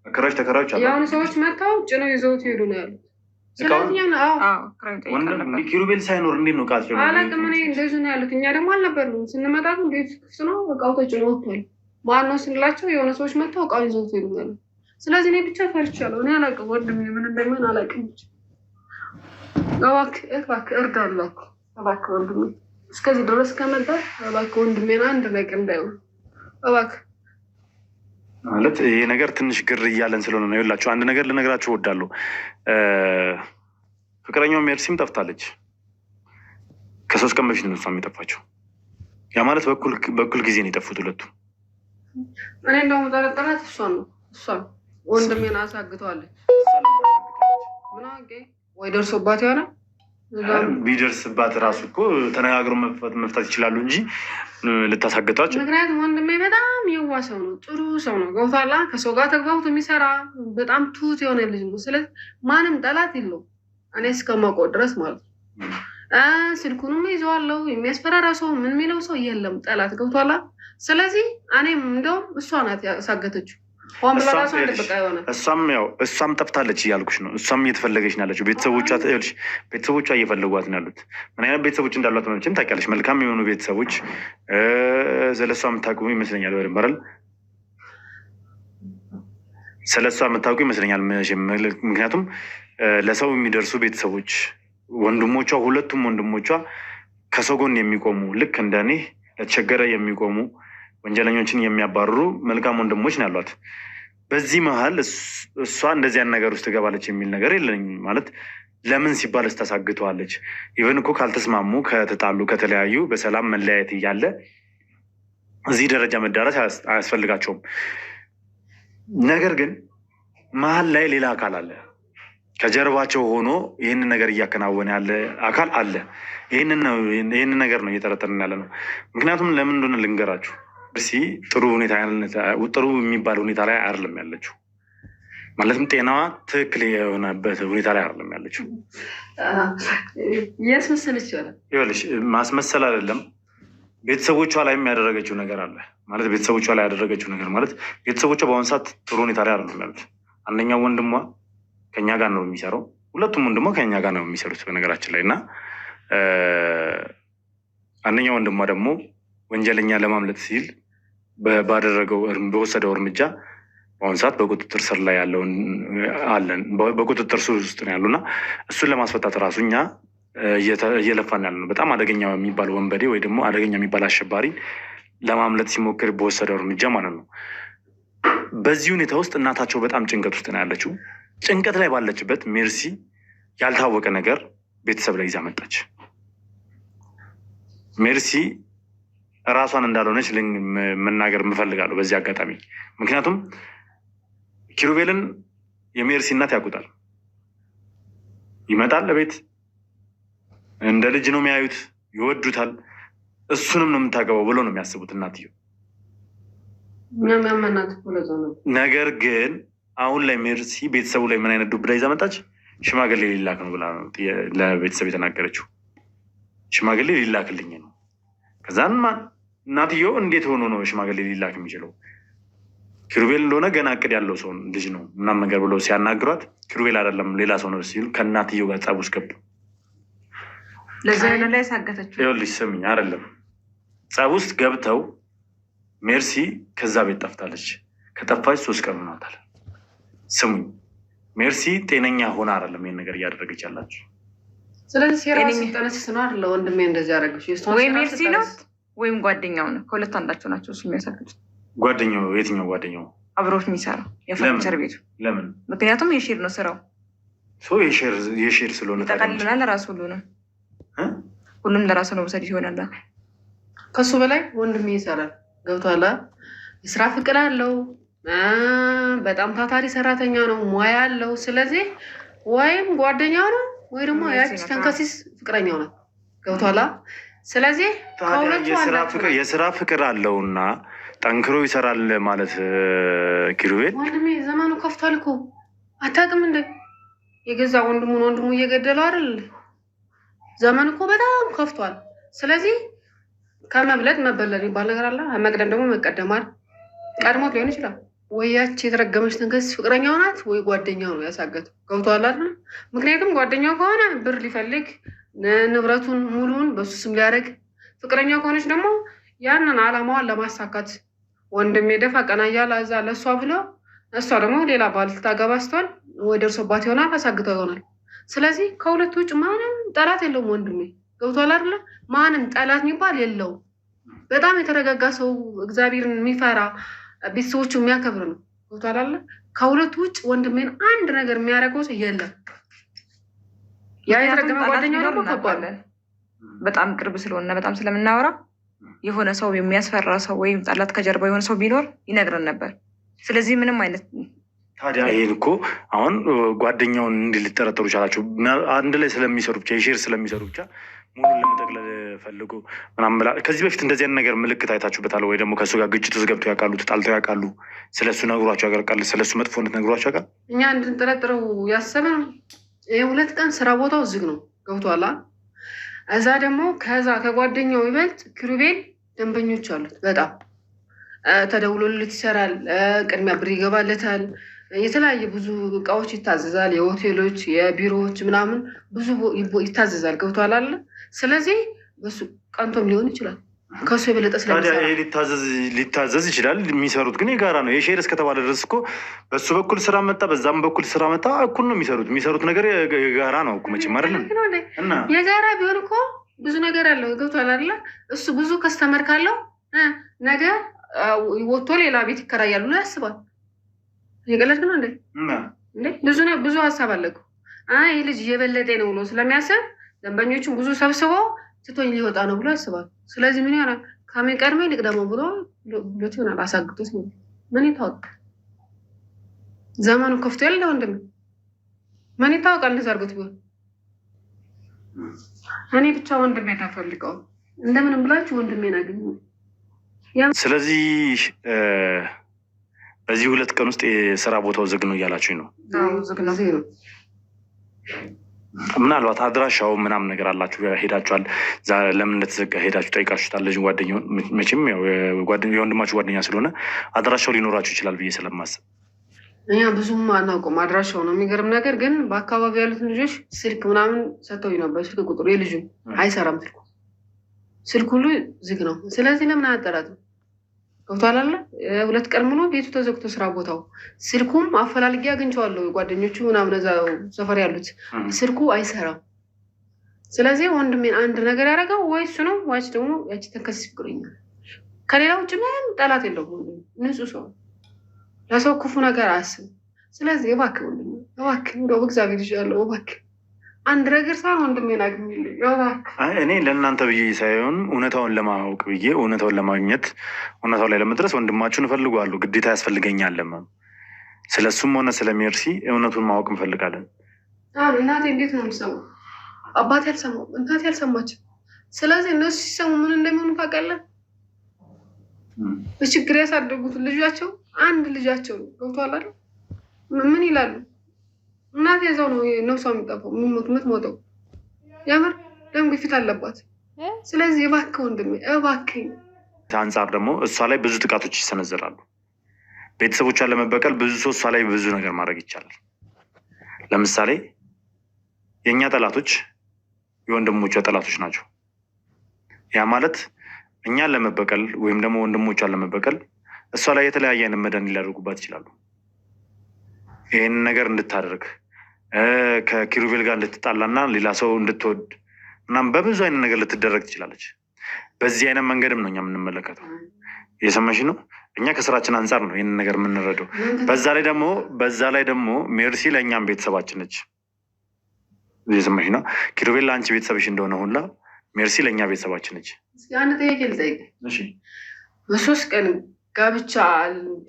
አከራዮች ተከራዮች አሉ። ያው ሰዎች መታው ጭነው ይዘውት ሄዱ ነው ያሉት። ስለዚህ ኪሩቤል ሳይኖር እንዴት ነው ቃል አላውቅም። እኔ እንደዚህ ነው ያሉት። እኛ ደግሞ አልነበርንም ስንመጣ፣ ግን ቤቱ ክፍት ነው፣ እቃው ተጭኖ ወጥቷል። ማን ነው ስንላቸው የሆነ ሰዎች መታው እቃውን ይዘውት ሄዱ ነው ያሉት። ስለዚህ እኔ ብቻ ፈርቻለሁ። እኔ አላውቅም ወንድሜ ምን እንደሚሆን አላውቅም። እባክህ እርዳለሁ እባክህ ወንድሜ፣ እስከዚህ ድረስ ከመጣ እባክህ ወንድሜን አንድ ነገር እንዳይሆን እባክህ። ማለት ይሄ ነገር ትንሽ ግር እያለን ስለሆነ ነው። ይኸውላችሁ አንድ ነገር ልነግራችሁ እወዳለሁ። ፍቅረኛው ሜርሲም ጠፍታለች። ከ3 ቀን በፊት ነው እሷም የጠፋችው። ያ ማለት በኩል ጊዜ ነው የጠፉት ሁለቱ። እኔ እንደውም ጠረጠራት እሷን ወንድሜን አሳግተዋለች። ምን ወይ ደርሶባት ይሆናል ቢደርስባት ራሱ እኮ ተነጋግሮ መፍታት ይችላሉ እንጂ ልታሳግጧቸው። ምክንያቱም ወንድሜ በጣም የዋ ሰው ነው፣ ጥሩ ሰው ነው። ገብቷላ? ከሰው ጋር ተግባብቶ የሚሰራ በጣም ትሁት የሆነ ልጅ ነው። ስለዚህ ማንም ጠላት የለው እኔ እስከማውቀው ድረስ ማለት ነው። ስልኩንም ይዘዋለው። የሚያስፈራራ ሰው ምን የሚለው ሰው የለም ጠላት። ገብቷላ? ስለዚህ እኔም እንደውም እሷ ናት ያሳገተችው። እሷም ጠፍታለች እያልኩሽ ነው። እሷም እየተፈለገች ነው ያለችው። ቤተሰቦቿ እየፈለጓት ነው ያሉት። ምን አይነት ቤተሰቦች እንዳሏት መቼም ታውቂያለሽ። መልካም የሆኑ ቤተሰቦች ስለሷ የምታውቁ ይመስለኛል። በደንብ አይደል? ስለሷ የምታውቁ ይመስለኛል። ምክንያቱም ለሰው የሚደርሱ ቤተሰቦች ወንድሞቿ፣ ሁለቱም ወንድሞቿ ከሰው ጎን የሚቆሙ ልክ እንደኔ ለተቸገረ የሚቆሙ ወንጀለኞችን የሚያባርሩ መልካም ወንድሞች ነው ያሏት። በዚህ መሀል እሷ እንደዚያን ነገር ውስጥ ትገባለች የሚል ነገር የለኝም። ማለት ለምን ሲባል ታሳግተዋለች? ኢቨን እኮ ካልተስማሙ፣ ከተጣሉ፣ ከተለያዩ በሰላም መለያየት እያለ እዚህ ደረጃ መዳረስ አያስፈልጋቸውም። ነገር ግን መሀል ላይ ሌላ አካል አለ፣ ከጀርባቸው ሆኖ ይህንን ነገር እያከናወነ ያለ አካል አለ። ይህንን ነገር ነው እየጠረጠርን ያለ ነው። ምክንያቱም ለምን እንደሆነ ልንገራችሁ። ጥሩ የሚባል ሁኔታ ላይ አይደለም ያለችው። ማለትም ጤናዋ ትክክል የሆነበት ሁኔታ ላይ አይደለም ያለችው። ያስመሰለች ይኸውልሽ፣ ማስመሰል አይደለም። ቤተሰቦቿ ላይ ያደረገችው ነገር አለ ማለት ቤተሰቦቿ ላይ ያደረገችው ነገር ማለት ቤተሰቦቿ በአሁኑ ሰዓት ጥሩ ሁኔታ ላይ አይደለም ያሉት። አንደኛው ወንድሟ ከኛ ጋር ነው የሚሰራው፣ ሁለቱም ወንድሟ ከኛ ጋር ነው የሚሰሩት በነገራችን ላይ። እና አንደኛው ወንድሟ ደግሞ ወንጀለኛ ለማምለጥ ሲል በወሰደው እርምጃ በአሁኑ ሰዓት በቁጥጥር ስር ላይ ያለውን አለን፣ በቁጥጥር ስር ውስጥ ነው ያሉና እሱን ለማስፈታት ራሱ እኛ እየለፋን ያለ ነው። በጣም አደገኛ የሚባል ወንበዴ ወይ ደግሞ አደገኛ የሚባል አሸባሪ ለማምለጥ ሲሞክር በወሰደው እርምጃ ማለት ነው። በዚህ ሁኔታ ውስጥ እናታቸው በጣም ጭንቀት ውስጥ ነው ያለችው። ጭንቀት ላይ ባለችበት ሜርሲ ያልታወቀ ነገር ቤተሰብ ላይ ይዛ መጣች። ሜርሲ ራሷን እንዳልሆነች መናገር የምፈልጋለሁ በዚህ አጋጣሚ። ምክንያቱም ኪሩቤልን የሜርሲ እናት ያውቁታል። ይመጣል ለቤት እንደ ልጅ ነው የሚያዩት፣ ይወዱታል። እሱንም ነው የምታገባው ብሎ ነው የሚያስቡት እናትየው። ነገር ግን አሁን ላይ ሜርሲ ቤተሰቡ ላይ ምን አይነት ዱብዳ ይዛ መጣች? ሽማግሌ ሊላክ ነው ብላ ለቤተሰብ የተናገረችው። ሽማግሌ ሊላክልኝ ነው። ከዛን እናትየው እንዴት ሆኖ ነው ሽማግሌ ሊላክ የሚችለው? ኪሩቤል እንደሆነ ገና እቅድ ያለው ሰው ልጅ ነው ምናምን ነገር ብለው ሲያናግሯት ኪሩቤል አይደለም ሌላ ሰው ነው ሲሉ ከእናትየው ጋር ጸብ ውስጥ ገቡ። ለዛ ላይ ሳገተችው። ይኸውልሽ ስሚኝ፣ አይደለም ጸብ ውስጥ ገብተው ሜርሲ ከዛ ቤት ጠፍታለች። ከጠፋች 3 ቀን ሆኗታል። ስሙኝ፣ ሜርሲ ጤነኛ ሆና አይደለም ይሄን ነገር እያደረገች ያላችሁ። ስለዚህ ሴራ ሲጠነስስ ነው አይደል? ወንድሜ እንደዚህ ያደረገች ወይ ሜርሲ ነው ወይም ጓደኛው ነው። ከሁለት አንዳቸው ናቸው እሱ የሚያሳክቱት። ጓደኛው? የትኛው ጓደኛው? አብሮት የሚሰራው የፈርኒቸር ቤቱ። ለምን? ምክንያቱም የሼር ነው ስራው። የሼር ስለሆነ ጠቃልላል። ለራሱ ሁሉም ለራሱ ነው ውሰድ ይሆናል። ከሱ በላይ ወንድሜ ይሰራል። ገብቷላ? የስራ ፍቅር አለው። በጣም ታታሪ ሰራተኛ ነው። ሙያ አለው። ስለዚህ ወይም ጓደኛው ነው ወይ ደግሞ ያቺ ተንከሲስ ፍቅረኛው ናት። ገብቷላ? ስለዚህ የስራ ፍቅር አለውና ጠንክሮ ይሰራል ማለት ኪሩቤል። ወንድሜ ዘመኑ ከፍቷል እኮ አታውቅም እንደ የገዛ ወንድሙ እየገደለው አይደል? ዘመኑ እኮ በጣም ከፍቷል። ስለዚህ ከመብለጥ መበለጥ የሚባል ነገር አለ። መቅደም ደግሞ መቀደማል። ቀድሞት ሊሆን ይችላል። ወይ ያቺ የተረገመች ተንከሲስ ፍቅረኛው ናት ወይ ጓደኛው ነው ያሳገተው። ገብቶሃል አይደል? ምክንያቱም ጓደኛው ከሆነ ብር ሊፈልግ ንብረቱን ሙሉውን በሱ ስም ሊያደርግ፣ ፍቅረኛው ከሆነች ደግሞ ያንን አላማዋን ለማሳካት ወንድሜ ደፋ ቀና እያለ እዛ ለእሷ ብሎ እሷ ደግሞ ሌላ ባል ልታገባ ስትሆን ወይ ደርሶባት ይሆናል፣ አሳግተው ይሆናል። ስለዚህ ከሁለቱ ውጭ ማንም ጠላት የለውም ወንድሜ። ገብቶሃል አይደለ? ማንም ጠላት የሚባል የለውም። በጣም የተረጋጋ ሰው፣ እግዚአብሔርን የሚፈራ ቤተሰቦቹ የሚያከብር ነው። ገብቶሃል አይደለ? ከሁለቱ ውጭ ወንድሜን አንድ ነገር የሚያደርገው ሰው የለም። ያ የተረገመ ጓደኛው ደግሞ ከባድ በጣም ቅርብ ስለሆነ በጣም ስለምናወራ የሆነ ሰው የሚያስፈራ ሰው ወይም ጠላት ከጀርባ የሆነ ሰው ቢኖር ይነግረን ነበር። ስለዚህ ምንም አይነት ታዲያ ይህን እኮ አሁን ጓደኛውን እንዲህ ሊጠረጠሩ ቻላቸው አንድ ላይ ስለሚሰሩ ብቻ የሼር ስለሚሰሩ ብቻ ሙሉን ለመጠቅለል ፈልጎ ምናምን ብላ። ከዚህ በፊት እንደዚህ አይነት ነገር ምልክት አይታችሁበታል ወይ? ደግሞ ከእሱ ጋር ግጭት ውስጥ ገብተው ያውቃሉ? ተጣልተው ያውቃሉ? ስለሱ ነግሯቸው ያውቃል? ስለሱ መጥፎነት ነግሯቸው ያውቃል? እኛ እንድንጠረጥረው ያሰብን ይህ 2 ቀን ስራ ቦታው ዝግ ነው ገብቷላ። እዛ ደግሞ ከጓደኛው ይበልጥ ኪሩቤል ደንበኞች አሉት። በጣም ተደውሎለት ይሰራል። ቅድሚያ ብር ይገባለታል። የተለያየ ብዙ እቃዎች ይታዘዛል። የሆቴሎች የቢሮዎች ምናምን ብዙ ይታዘዛል። ገብቷል አለ። ስለዚህ በሱ ቀንቶም ሊሆን ይችላል። ከሱ የበለጠ ሊታዘዝ ይችላል። የሚሰሩት ግን የጋራ ነው። የሼር እስከተባለ ድረስ እኮ በሱ በኩል ስራ መጣ፣ በዛም በኩል ስራ መጣ፣ እኩል ነው የሚሰሩት ነገር የጋራ ነው እኮ መቼም አይደለም። የጋራ ቢሆን እኮ ብዙ ነገር አለው። ገብቷል አለ። እሱ ብዙ ከስተመር ካለው ነገ ወጥቶ ሌላ ቤት ይከራያሉ ነው ያስባል። የቀለድ ነው እንዴ? ብዙ ሀሳብ አለ እኮ። ይህ ልጅ እየበለጠ ነው ብሎ ስለሚያስብ ደንበኞቹን ብዙ ሰብስቦ ትቶኝ ሊወጣ ነው ብሎ ያስባል። ስለዚህ ምን ይሆናል? ከምን ቀድሜ ልቅደመው ብሎ ይሆናል። አሳግቶት ምን ይታወቅ? ዘመኑ ከፍቶ ያለ ወንድም ምን ይታወቃል? እንደዛ አድርጎት ቢሆን እኔ ብቻ ወንድሜን አልፈልገውም። እንደምንም ብላችሁ ወንድሜን አግኙ። ስለዚህ በዚህ 2 ቀን ውስጥ የስራ ቦታው ዝግ ነው እያላችሁኝ ነው? ዝግ ነው። ምናልባት አድራሻው ምናምን ነገር አላችሁ ሄዳችኋል? ለምን እንደተዘጋ ሄዳችሁ ጠይቃችሁታል? ልጅ ጓደኛውን መቼም የወንድማችሁ ጓደኛ ስለሆነ አድራሻው ሊኖራችሁ ይችላል ብዬ ስለማስብ እኛ ብዙም አናውቀውም አድራሻው ነው። የሚገርም ነገር ግን በአካባቢ ያሉትን ልጆች ስልክ ምናምን ሰጥተውኝ ነበር። ስልክ ቁጥሩ የልጁ አይሰራም። ስልክ ሁሉ ዝግ ነው። ስለዚህ ለምን አያጠራትም? ገብቷል አለ። 2 ቀን ሙሉ ቤቱ ተዘግቶ ስራ ቦታው ስልኩም አፈላልጌ አግኝቼዋለሁ። ጓደኞቹ ምናምን እዛው ሰፈር ያሉት ስልኩ አይሰራም። ስለዚህ ወንድሜን አንድ ነገር ያደረገው ወይ እሱ ነው ወይስ ደግሞ ያቺ ተንከስ ይገኛል። ከሌላ ውጭ ምንም ጠላት የለውም። ንጹህ ሰው ለሰው ክፉ ነገር አያስብም። ስለዚህ እባክህ ወንድሜ እባክህ እንደው በእግዚአብሔር ይሻለው እባክህ አንድ ነገር ሳይሆን ወንድሜን አግኝልኝ እባክህ። እኔ ለእናንተ ብዬ ሳይሆን እውነታውን ለማወቅ ብዬ እውነታውን ለማግኘት እውነታው ላይ ለመድረስ ወንድማችሁን እፈልገዋለሁ። ግዴታ ያስፈልገኛል። ስለሱም ሆነ ስለሜርሲ እውነቱን ማወቅ እንፈልጋለን። እናቴ እንዴት ነው የምሰማው? አባቴ አልሰማም፣ እናቴ አልሰማችም። ስለዚህ እነሱ ሲሰሙ ምን እንደሚሆኑ ታውቃለህ? በችግር ያሳደጉት ልጃቸው አንድ ልጃቸው ነው። ገብቶሃል አይደል? ምን ይላሉ? እናቴ እዛው ነው ነፍሷ የሚጠፋው የምትሞተው። የምር ደም ግፊት አለባት። ስለዚህ እባክህ ወንድሜ እባክህ። አንጻር ደግሞ እሷ ላይ ብዙ ጥቃቶች ይሰነዘራሉ። ቤተሰቦቿን ለመበቀል ብዙ ሰው እሷ ላይ ብዙ ነገር ማድረግ ይቻላል። ለምሳሌ የእኛ ጠላቶች የወንድሞቿ ጠላቶች ናቸው። ያ ማለት እኛን ለመበቀል ወይም ደግሞ ወንድሞቿን ለመበቀል እሷ ላይ የተለያየ አይነት መድኃኒት ሊያደርጉባት ይችላሉ። ይህንን ነገር እንድታደርግ ከኪሩቤል ጋር እንድትጣላና ሌላ ሰው እንድትወድ ምናምን በብዙ አይነት ነገር ልትደረግ ትችላለች። በዚህ አይነት መንገድም ነው እኛ የምንመለከተው። እየሰማሽ ነው? እኛ ከስራችን አንጻር ነው ይህንን ነገር የምንረዳው። በዛ ላይ ደግሞ ሜርሲ ለእኛም ቤተሰባችን ነች። እየሰማሽ ነው? ኪሩቤል ለአንቺ ቤተሰብሽ እንደሆነ ሁላ ሜርሲ ለእኛ ቤተሰባችን ነች። አንድ ጥያቄ ልጠይቅ። በ3 ቀን ጋብቻ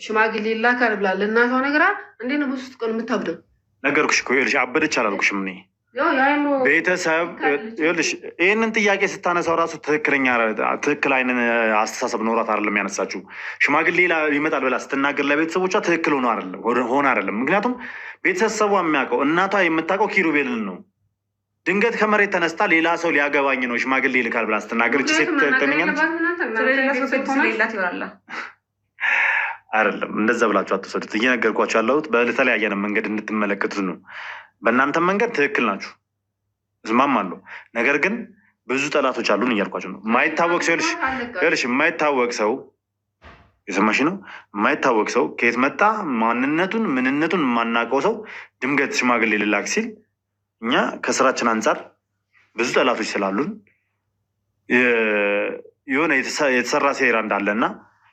ሽማግሌ ላካል ብላ ለእናቷ ነግራ እንዴት ነው በ3 ቀን የምታብደው? ነገርኩሽ እኮ ይኸውልሽ፣ አበደች አላልኩሽም እኔ ቤተሰብ ይኸውልሽ፣ ይህንን ጥያቄ ስታነሳው ራሱ ትክክል አይነት አስተሳሰብ ኖሯት አይደለም ያነሳችው። ሽማግሌ ይመጣል ብላ ስትናገር ለቤተሰቦቿ ትክክል ሆነ አይደለም። ምክንያቱም ቤተሰቧ የሚያውቀው እናቷ የምታውቀው ኪሩቤልን ነው። ድንገት ከመሬት ተነስታ ሌላ ሰው ሊያገባኝ ነው ሽማግሌ ይልካል ብላ ስትናገር እቺ ሴት ትክክለኛለች አይደለም። እንደዛ ብላችሁ አትወሰዱት። እየነገርኳችሁ ያለሁት በተለያየ መንገድ እንድትመለከቱት ነው። በእናንተ መንገድ ትክክል ናችሁ፣ እስማማለሁ። ነገር ግን ብዙ ጠላቶች አሉን እያልኳቸው ነው። የማይታወቅ ሰው ይኸውልሽ፣ የማይታወቅ ሰው የሰማሽ ነው። የማይታወቅ ሰው ከየት መጣ ምንነቱን የማናውቀው ሰው ድንገት ሽማግሌ ልላክ ሲል እኛ ከስራችን አንጻር ብዙ ጠላቶች ስላሉን የሆነ የተሰራ ሴራ እንዳለና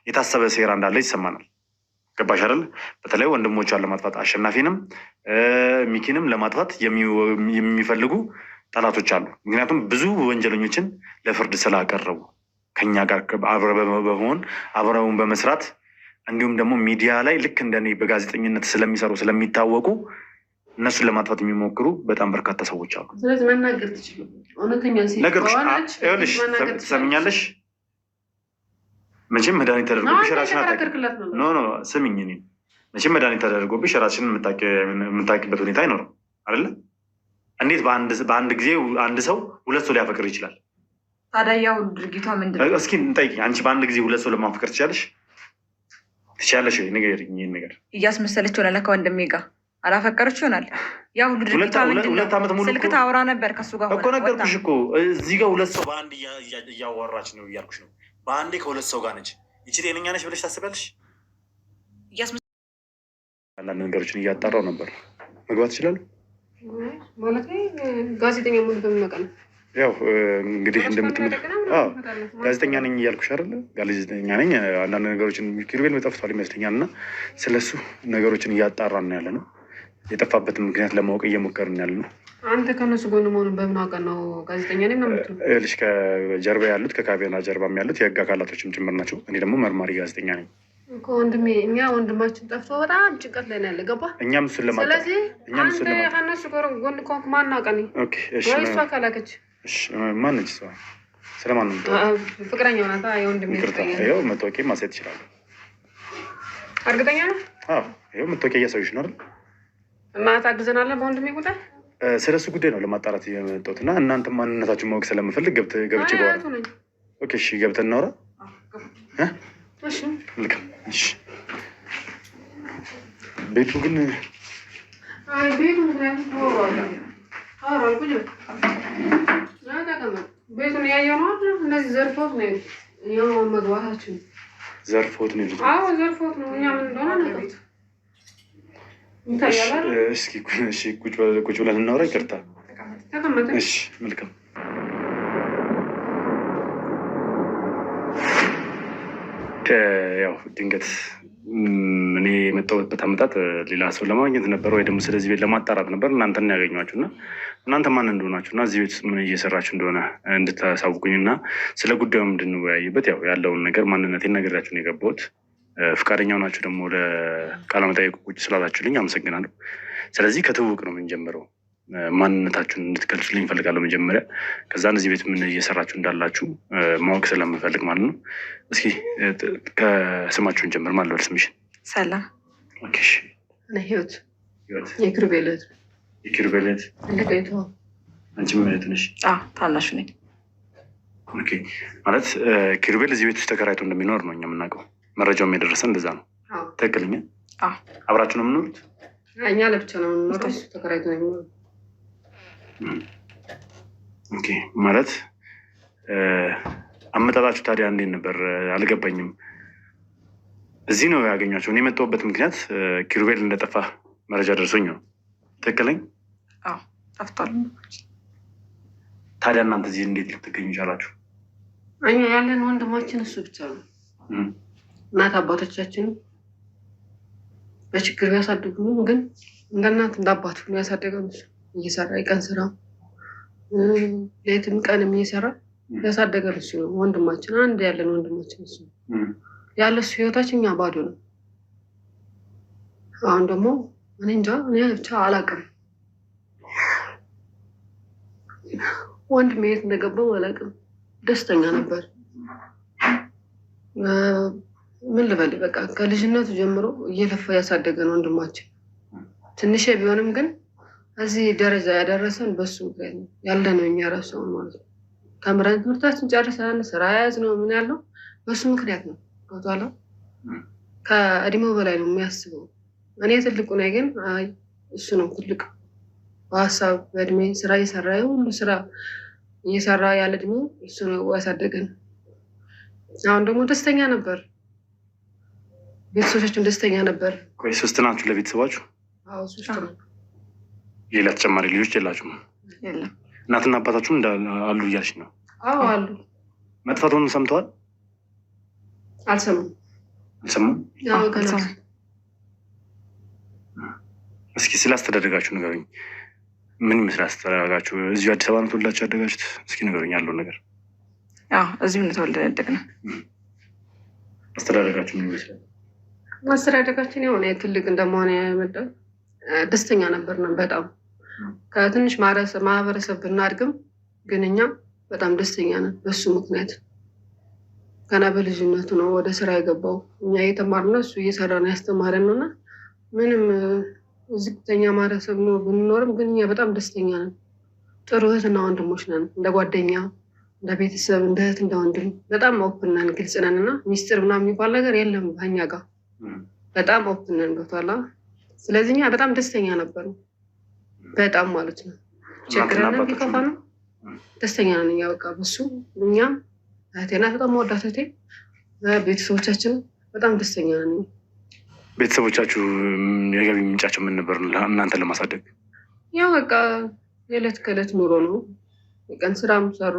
የታሰበ ሴራ እንዳለ ይሰማናል። ገባሽ አይደል? በተለይ ወንድሞቿን ለማጥፋት አሸናፊንም ሚኪንም ለማጥፋት የሚፈልጉ ጠላቶች አሉ። ምክንያቱም ብዙ ወንጀለኞችን ለፍርድ ስላቀረቡ ከኛ ጋር አብረውን በመስራት እንዲሁም ደግሞ ሚዲያ ላይ ልክ እንደኔ በጋዜጠኝነት ስለሚሰሩ ስለሚታወቁ እነሱን ለማጥፋት የሚሞክሩ በጣም በርካታ ሰዎች አሉ። ስለዚህ መናገር ትችላል። እውነተኛ ይኸውልሽ፣ ትሰሚኛለሽ? መቼም መድኃኒት ተደርጎብሽ ራስሽን ስሚኝ፣ እኔን መቼም መድኃኒት ተደርጎብሽ ራስሽን የምታውቂበት ሁኔታ አይኖርም አይደለ? እንዴት በአንድ ጊዜ አንድ ሰው 2 ሰው ሊያፈቅር ይችላል? ታዲያ ያው ድርጊቷ ምንድን ነው? እስኪ እንጠይቂ። አንቺ በአንድ ጊዜ 2 ሰው ለማፈቅር ትችላለሽ? ትችላለሽ ወይ? ንገሪኝ። ይህን ነገር እያስመሰለች ሆነ ለካ ወንድሜ ጋር አላፈቀረች ይሆናል። ያ ሁሉ ድርጊቷ ምንድን ነው? ስልክ ታወራ ነበር ከሱ ጋር እኮ ነገርኩሽ እኮ። እዚህ ጋር 2 ሰው በአንድ እያወራች ነው እያልኩሽ ነው። በአንዴ ከ2 ሰው ጋር ነች። ይቺ ጤነኛ ነች ብለሽ ታስቢያለሽ? አንዳንድ ነገሮችን እያጣራው ነበር። መግባት ይችላሉ ማለት ጋዜጠኛ ሙሉ በሚመጣ ነው። ያው እንግዲህ ጋዜጠኛ ነኝ እያልኩሽ አይደለ? ጋዜጠኛ ነኝ። አንዳንድ ነገሮችን ኪሩቤል ጠፍቷል ይመስለኛል እና ስለሱ ነገሮችን እያጣራን ነው ያለ ነው። የጠፋበትን ምክንያት ለማወቅ እየሞከርን ያለ ነው። አንተ ከነሱ ጎን መሆኑን በምን አውቀህ ነው ጋዜጠኛ ነኝ ነው የምትለው? ልጅ ከጀርባ ያሉት ከካሜራ ጀርባም ያሉት የህግ አካላቶችም ጭምር ናቸው። እኔ ደግሞ መርማሪ ጋዜጠኛ ነኝ እኮ ወንድሜ። እኛ ወንድማችን ጠፍቶ በጣም ጭንቀት ላይ ነው ያለ። ገባህ? እኛም እሱን ለማጣት ስለዚህ አንተ ከነሱ ጎን ከሆንክ ማን አውቀህ ነው? ወይ እሷ ካላከች ማነች? እሷ ስለማን ነው? ፍቅረኛው ናታ። የወንድሜ ይኸው መታወቂያ ማሳየት ይችላሉ። እርግጠኛ ነው? ይኸው መታወቂያ እያሳዩሽ ነው አይደል? እና ታግዘናለህ በወንድሜ ጉዳይ? ስለ እሱ ጉዳይ ነው ለማጣራት የመጣሁት እና እናንተ ማንነታችሁን ማወቅ ስለምፈልግ ገብቼ በኋላ እሺ፣ ገብተን እናውራ። መልካም። እሺ፣ ቤቱ ግን ቤቱን ያየው ነው። እነዚህ ዘርፎት ነው መግባታችን። ዘርፎት ነው? ዘርፎት ነው። እኛ ምን እንደሆነ አናውቅም። እስኪ ቁጭ ብለን እናውራ። ይቅርታ። እሺ፣ መልካም። ያው ድንገት እኔ የመጣሁበት አመጣጥ ሌላ ሰው ለማግኘት ነበር ወይ ደግሞ ስለዚህ ቤት ለማጣራት ነበር። እናንተን ያገኟችሁ እና እናንተ ማን እንደሆናችሁ እና እዚህ ቤት ምን እየሰራችሁ እንደሆነ እንድታሳውቁኝ እና ስለ ጉዳዩ እንድንወያይበት ያው ያለውን ነገር ማንነቴን ነግሬያችሁ ነው የገባሁት። ፍቃደኛው ናችሁ ደግሞ ለቃለ መጠይቁ ቁጭ ስላላችሁልኝ አመሰግናለሁ። ስለዚህ ከትውውቅ ነው የምንጀምረው። ማንነታችሁን እንድትገልጹልኝ እፈልጋለሁ መጀመሪያ። ከዛ እዚህ ቤት ምን እየሰራችሁ እንዳላችሁ ማወቅ ስለምፈልግ ማለት ነው። እስኪ ከስማችሁን ጀምር። ማን ልበል ስምሽን? ሰላም። ኦኬ። ህይወት። የኪሩቤል እህት። የኪሩቤል እህት። አንቺ ምን እህት ነሽ? ታናሽ ነኝ። ኦኬ። ማለት ኪሩቤል እዚህ ቤት ውስጥ ተከራይቶ እንደሚኖር ነው እኛ የምናውቀው። መረጃውም የደረሰን እንደዛ ነው። ትክክለኛ? አብራችሁ ነው የምኖሩት? እኛ ለብቻ ነው የምኖረው፣ እሱ ተከራይቶ ነው የሚኖረው። ኦኬ። ማለት አመጣጣችሁ ታዲያ እንዴት ነበር? አልገባኝም። እዚህ ነው ያገኟቸው? እኔ የመጣሁበት ምክንያት ኪሩቤል እንደጠፋ መረጃ ደርሶኝ ነው። ትክክለኝ? ጠፍቷል። ታዲያ እናንተ እዚህ እንዴት ልትገኙ ቻላችሁ? እኛ ያለን ወንድማችን እሱ ብቻ ነው። እናት አባቶቻችን በችግር ቢያሳድጉም ግን እንደ እናት እንደ አባት ነው ያሳደገን። እሱ እየሰራ የቀን ስራ ሌትም ቀንም እየሰራ ያሳደገን እሱ ነው። ወንድማችን አንድ ያለን ወንድማችን እሱ ያለ እሱ ህይወታችን እኛ ባዶ ነው። አሁን ደግሞ እኔ እንጃ፣ እኔ ብቻ አላውቅም። ወንድሜ የት እንደገባው አላውቅም። ደስተኛ ነበር። ምን ልበል፣ በቃ ከልጅነቱ ጀምሮ እየለፋ ያሳደገን ወንድማችን ትንሽ ቢሆንም ግን እዚህ ደረጃ ያደረሰን በሱ ምክንያት ነው። ያለነው እኛ ራሱን ማለት ነው። ተምረን ትምህርታችን ጨርሰን ስራ ያዝ ነው ምን ያለው በሱ ምክንያት ነው። ገብቶሃል? ከእድሜው በላይ ነው የሚያስበው። እኔ ትልቁ ነኝ፣ ግን እሱ ነው ትልቅ በሀሳብ በእድሜ ስራ እየሰራ ሁሉ ስራ እየሰራ ያለ እድሜ እሱ ነው ያሳደገን። አሁን ደግሞ ደስተኛ ነበር። ቤተሰቦቻችን ደስተኛ ነበር። ቆይ 3 ናችሁ ለቤተሰባችሁ? አዎ 3 ነው። ሌላ ተጨማሪ ልጆች የላችሁም? የለም። እናትና አባታችሁም አሉ እያልሽ ነው? አዎ አሉ። መጥፋቱን ሰምተዋል? አልሰሙም። አልሰሙም? አዎ ገና። እስኪ ስላስተዳደጋችሁ ንገሩኝ። ምን ይመስላል አስተዳደጋችሁ? እዚሁ አዲስ አበባ ነው ተወልዳችሁ ያደጋችሁት? እስኪ ንገሩኝ ያለውን ነገር። እዚሁ ነው ተወልደን ያደግነው። አስተዳደጋችሁ ምን ይመስላል? ማስተዳደጋችን ያው ትልቅ እንደመሆነ ያመጣው ደስተኛ ነበር ነው። በጣም ከትንሽ ማህበረሰብ ብናድግም ግን እኛ በጣም ደስተኛ ነን። በሱ ምክንያት ገና በልጅነቱ ነው ወደ ስራ የገባው። እኛ እየተማርነው እሱ እየሰራ ነው ያስተማረን ነው እና ምንም ዝቅተኛ ማህበረሰብ ነው ብንኖርም ግን እኛ በጣም ደስተኛ ነን። ጥሩ እህትና ወንድሞች ነን። እንደ ጓደኛ፣ እንደ ቤተሰብ፣ እንደ እህት፣ እንደ ወንድም በጣም ኦፕን ነን፣ ግልጽ ነን እና ሚስጥር ምናምን የሚባል ነገር የለም ከኛ ጋር። በጣም ኦፕን ነን ገብቷላ። ስለዚህ እኛ በጣም ደስተኛ ነበር በጣም ማለት ነው። ችግረን ቢከፋ ነው ደስተኛ ነን እኛ በቃ በሱ እኛም እህቴና በጣም ወዳት እህቴ፣ ቤተሰቦቻችን በጣም ደስተኛ ነን። ቤተሰቦቻችሁ የገቢ ምንጫቸው ምን ነበር እናንተን ለማሳደግ? ያው በቃ የዕለት ከዕለት ኑሮ ነው። የቀን ስራም ሰሩ።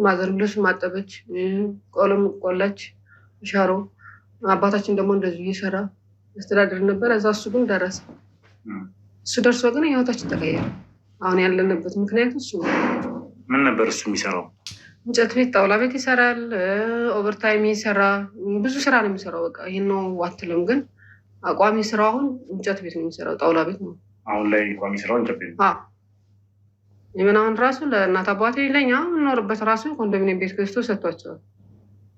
ማዘር ልብስ ማጠበች፣ ቆሎም ቆላች፣ ሻሮ። አባታችን ደግሞ እንደዚሁ እየሰራ ያስተዳድር ነበር። እዛ እሱ ግን ደረሰ። እሱ ደርሶ ግን ህይወታችን ተቀየረ። አሁን ያለንበት ምክንያት እሱ ነው። ምን ነበር እሱ የሚሰራው? እንጨት ቤት፣ ጣውላ ቤት ይሰራል። ኦቨርታይም ይሰራ፣ ብዙ ስራ ነው የሚሰራው። በቃ ይህን ነው ዋትልም፣ ግን ቋሚ ስራው አሁን እንጨት ቤት ነው የሚሰራው፣ ጣውላ ቤት ነው አሁን ላይ ቋሚ ስራው እንጨት ቤት። ይህን አሁን ራሱ ለእናት አባቴ ለኛ የምንኖርበት ራሱ ኮንዶሚኒየም ቤት ገዝቶ ሰጥቷቸዋል።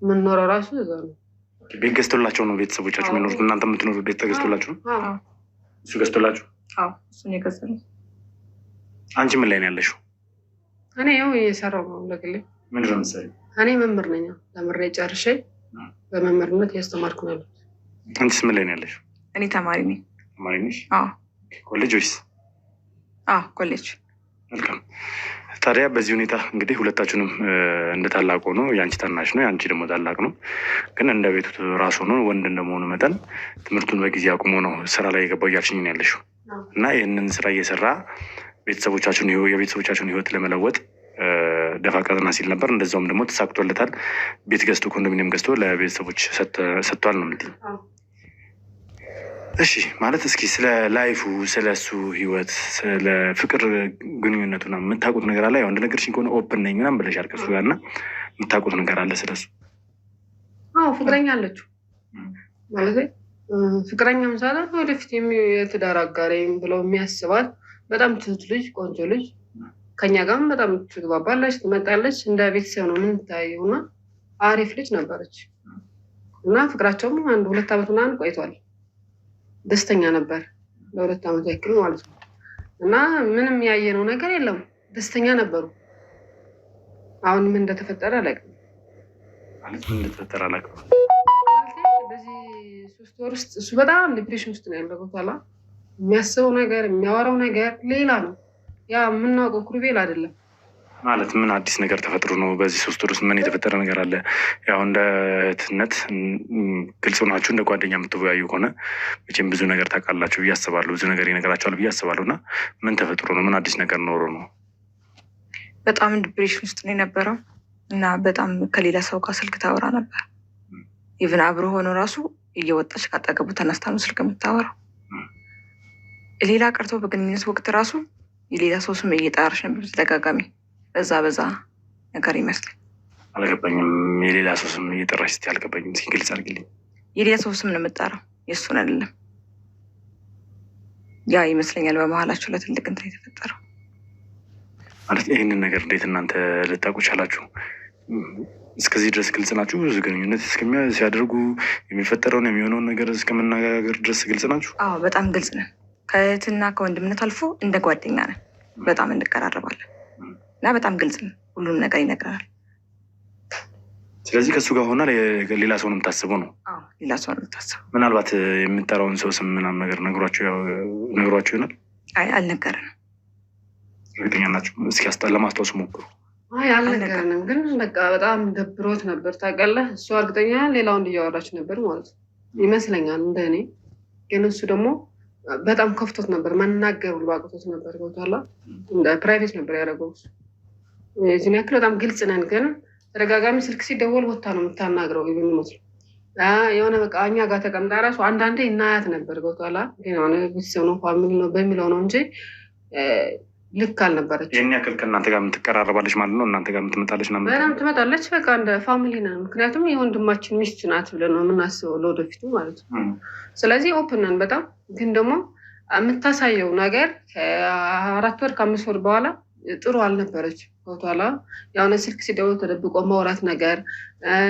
የምንኖረው ራሱ እዛ ነው። ቤት ገዝቶላቸው ነው ቤተሰቦቻችሁ የሚኖሩት? እናንተ የምትኖሩት ቤት ተገዝቶላችሁ? እሱ ገዝቶላችሁ? እሱን የገዛነው። አንቺ ምን ላይ ነው ያለሽው? እኔ ያው እየሰራው ነው ለግሌ። ምንድን ነው የምትሰሪው? እኔ መምህር ነኝ። ተምሬ ጨርሼ በመምህርነት እያስተማርኩ ነው ያለሁት። አንቺስ ምን ላይ ነው ያለሽው? እኔ ተማሪ ነኝ። ተማሪ ነሽ? ኮሌጅ ወይስ? ኮሌጅ። መልካም። ታዲያ በዚህ ሁኔታ እንግዲህ ሁለታችሁንም እንደ ታላቅ ሆኖ የአንቺ ታናሽ ነው የአንቺ ደግሞ ታላቅ ነው፣ ግን እንደ ቤቱ ራሱ ሆኖ ወንድ እንደመሆኑ መጠን ትምህርቱን በጊዜ አቁሞ ነው ስራ ላይ የገባው እያልሽኝ ነው ያለሽው እና ይህንን ስራ እየሰራ የቤተሰቦቻችሁን ህይወት ለመለወጥ ደፋ ቀጠና ሲል ነበር። እንደዛውም ደግሞ ተሳክቶለታል። ቤት ገዝቶ ኮንዶሚኒየም ገዝቶ ለቤተሰቦች ሰጥቷል ነው የምትይኝ? እሺ፣ ማለት እስኪ ስለ ላይፉ፣ ስለ እሱ ህይወት፣ ስለ ፍቅር ግንኙነቱ ና የምታውቁት ነገር አለ? ያው እንደነገርሽኝ ከሆነ ኦፕን ነኝ ምናምን ብለሻል ከእሱ ጋር እና የምታውቁት ነገር አለ ስለሱ? ፍቅረኛ አለችው ማለት ፍቅረኛ ምሳሌ ወደፊት የትዳር አጋሬም ብለው የሚያስባል በጣም ትሁት ልጅ፣ ቆንጆ ልጅ፣ ከኛ ጋርም በጣም ትግባባለች፣ ትመጣለች። እንደ ቤተሰብ ነው የምንታየው እና አሪፍ ልጅ ነበረች እና ፍቅራቸውም 1-2 ዓመት ምናምን ቆይቷል። ደስተኛ ነበር ለ2 ዓመት ያክል ማለት ነው እና ምንም ያየነው ነገር የለም። ደስተኛ ነበሩ። አሁን ምን እንደተፈጠረ አላውቅም። ማለት ምን እንደተፈጠረ አላውቅም። በዚህ 3 ወር ውስጥ እሱ በጣም ዲፕሬሽን ውስጥ ነው ያለው። በኋላ የሚያስበው ነገር የሚያወራው ነገር ሌላ ነው። ያ የምናውቀው ኩርቤል አይደለም። ማለት ምን አዲስ ነገር ተፈጥሮ ነው? በዚህ 3 ወር ውስጥ ምን የተፈጠረ ነገር አለ? ያው እንደ እህትነት ግልጽ ናችሁ፣ እንደ ጓደኛ የምትወያዩ ከሆነ መቼም ብዙ ነገር ታውቃላችሁ ብዬ አስባለሁ። ብዙ ነገር ይነግራችኋል ብዬ አስባለሁ። እና ምን ተፈጥሮ ነው? ምን አዲስ ነገር ኖሮ ነው? በጣም ዲፕሬሽን ውስጥ ነው የነበረው እና በጣም ከሌላ ሰው ጋር ስልክ ታወራ ነበር። ኢቭን አብሮ ሆኖ ራሱ እየወጣች ካጠገቡ ተነስታ ነው ስልክ የምታወራው። ሌላ ቀርቶ በግንኙነት ወቅት ራሱ የሌላ ሰው ስም እየጠራች ነበር በተደጋጋሚ። በዛ ነገር ይመስላል። አልገባኝም። የሌላ ሰው ስም እየጠራች ስትይ አልገባኝም። እስኪ ግልጽ አድርጊልኝ። የሌላ ሰው ስም ነው የምጠራው፣ የእሱን አይደለም። ያ ይመስለኛል በመሀላቸው ለትልቅ እንትን የተፈጠረው። ማለት ይህንን ነገር እንዴት እናንተ ልታውቁ ቻላችሁ? እስከዚህ ድረስ ግልጽ ናችሁ? ብዙ ግንኙነት ሲያደርጉ የሚፈጠረውን የሚሆነውን ነገር እስከመነጋገር ድረስ ግልጽ ናችሁ? በጣም ግልጽ ነን። ከእህትና ከወንድምነት አልፎ እንደ ጓደኛ ነን። በጣም እንቀራረባለን እና በጣም ግልጽ ነን። ሁሉም ነገር ይነግረናል። ስለዚህ ከእሱ ጋር ሆና ሌላ ሰው ነው የምታስበው ነው? ሌላ ሰው ነው የምታስበው። ምናልባት የምጠራውን ሰው ስም ምናምን ነገር ነግሯቸው ይሆናል? አልነገረንም። እርግጠኛ ናችሁ? እስኪ ለማስታወስ ሞክሩ። አልነገረንም፣ ግን በቃ በጣም ደብሮት ነበር ታውቃለህ። እሱ እርግጠኛ ሌላ ወንድ እያወራች ነበር ማለት ነው ይመስለኛል እንደ እኔ። ግን እሱ ደግሞ በጣም ከፍቶት ነበር፣ መናገር ሁሉ አቅቶት ነበር። ቦታላ እንደ ፕራይቬት ነበር ያደረገው። የዚህን ያክል በጣም ግልጽ ነን፣ ግን ተደጋጋሚ ስልክ ሲደወል ቦታ ነው የምታናግረው የሚመስለው የሆነ በቃ እኛ ጋር ተቀምጣ ራሱ አንዳንዴ እናያት ነበር። ቦታላ ግን የሆነ ቤተሰብ ነው ፋሚሊ ነው በሚለው ነው እንጂ ልክ አልነበረች። ይህን ያክል ከእናንተ ጋር የምትቀራረባለች ማለት ነው? እናንተ ጋር የምትመጣለች? በጣም ትመጣለች። በቃ እንደ ፋሚሊ ነን። ምክንያቱም የወንድማችን ሚስት ናት ብለን ነው የምናስበው ለወደፊቱ ማለት ነው። ስለዚህ ኦፕን ነን በጣም ግን ደግሞ የምታሳየው ነገር ከ4 ወር ከ5 ወር በኋላ ጥሩ አልነበረች። ፎቶላ የሆነ ስልክ ሲደውል ተደብቆ ማውራት ነገር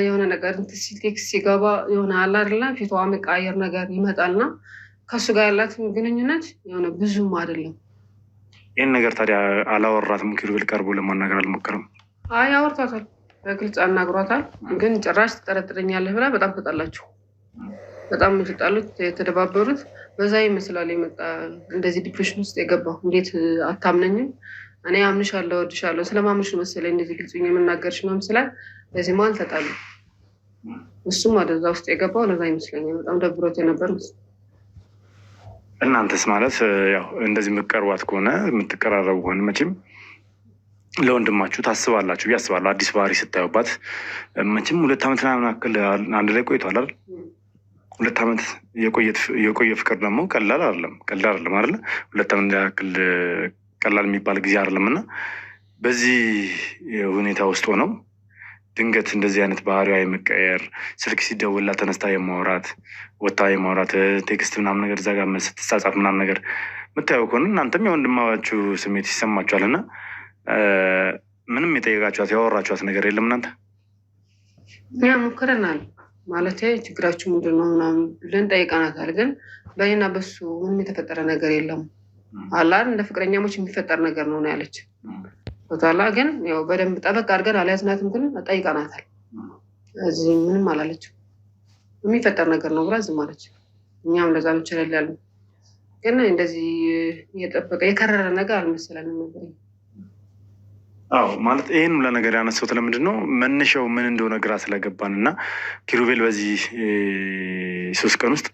የሆነ ነገር ቴክስት ሲገባ የሆነ አላርላ ፊቷ መቃየር ነገር ይመጣልና ከእሱ ጋር ያላት ግንኙነት የሆነ ብዙም አይደለም። ይህን ነገር ታዲያ አላወራትም? ኪሩቤል ቀርቦ ለማናገር አልሞከረም? አይ አወርቷታል፣ በግልጽ አናግሯታል። ግን ጭራሽ ትጠረጥረኛለህ ብላ በጣም ተጣላችሁ። በጣም የተጣሉት የተደባበሩት በዛ ይመስላል የመጣ እንደዚህ ዲፕሬሽን ውስጥ የገባው። እንዴት አታምነኝም? እኔ አምንሻለሁ፣ እወድሻለሁ፣ ስለማምንሽ መሰለኝ እንደዚህ ግልጽ የምናገርሽ ነው ስላል በዚህ መሀል ተጣሉ። እሱም ወደዛ ውስጥ የገባው ለዛ ይመስለኛል። በጣም ደብሮት የነበር ምስ እናንተስ ማለት ያው እንደዚህ የምትቀርቧት ከሆነ የምትቀራረቡ ከሆነ መቼም ለወንድማችሁ ታስባላችሁ ብዬ አስባለሁ። አዲስ ባህሪ ስታዩባት መቼም 2 ዓመት ምናምን ያክል አንድ ላይ ቆይቷል አይደል? 2 ዓመት የቆየ ፍቅር ደግሞ ቀላል አይደለም አይደለ? 2 ዓመት ያክል ቀላል የሚባል ጊዜ አይደለም። እና በዚህ ሁኔታ ውስጥ ሆነው ድንገት እንደዚህ አይነት ባህሪዋ የመቀየር ስልክ ሲደውላ ተነስታ የማውራት ወታ የማውራት ቴክስት ምናምን ነገር እዛ ጋር ስትጻጻፍ ምናምን ነገር የምታየው ከሆነ እናንተም የወንድማችሁ ስሜት ይሰማችኋል። እና ምንም የጠየቃችኋት ያወራችኋት ነገር የለም እናንተ? እኛ ሞክረናል ማለት ችግራችሁ ምንድን ነው ምናምን ብለን ጠይቀናታል። ግን በእኔና በሱ ምንም የተፈጠረ ነገር የለም አላር እንደ ፍቅረኛሞች የሚፈጠር ነገር ነው ያለች ቦታላ። ግን ያው በደንብ ጠበቅ አድርገን አልያዝናትም። ግን ጠይቀናታል። እዚህ ምንም አላለችም። የሚፈጠር ነገር ነው ብላ ዝም አለች። እኛም እንደዛ ነው ይችላል ያሉ። ግን እንደዚህ የጠበቀ የከረረ ነገር አልመሰለንም ነበር። አዎ ማለት ይህን ለነገር ያነሳሁት ለምንድን ነው መነሻው ምን እንደሆነ ግራ ስለገባን እና ኪሩቤል በዚህ 3 ቀን ውስጥ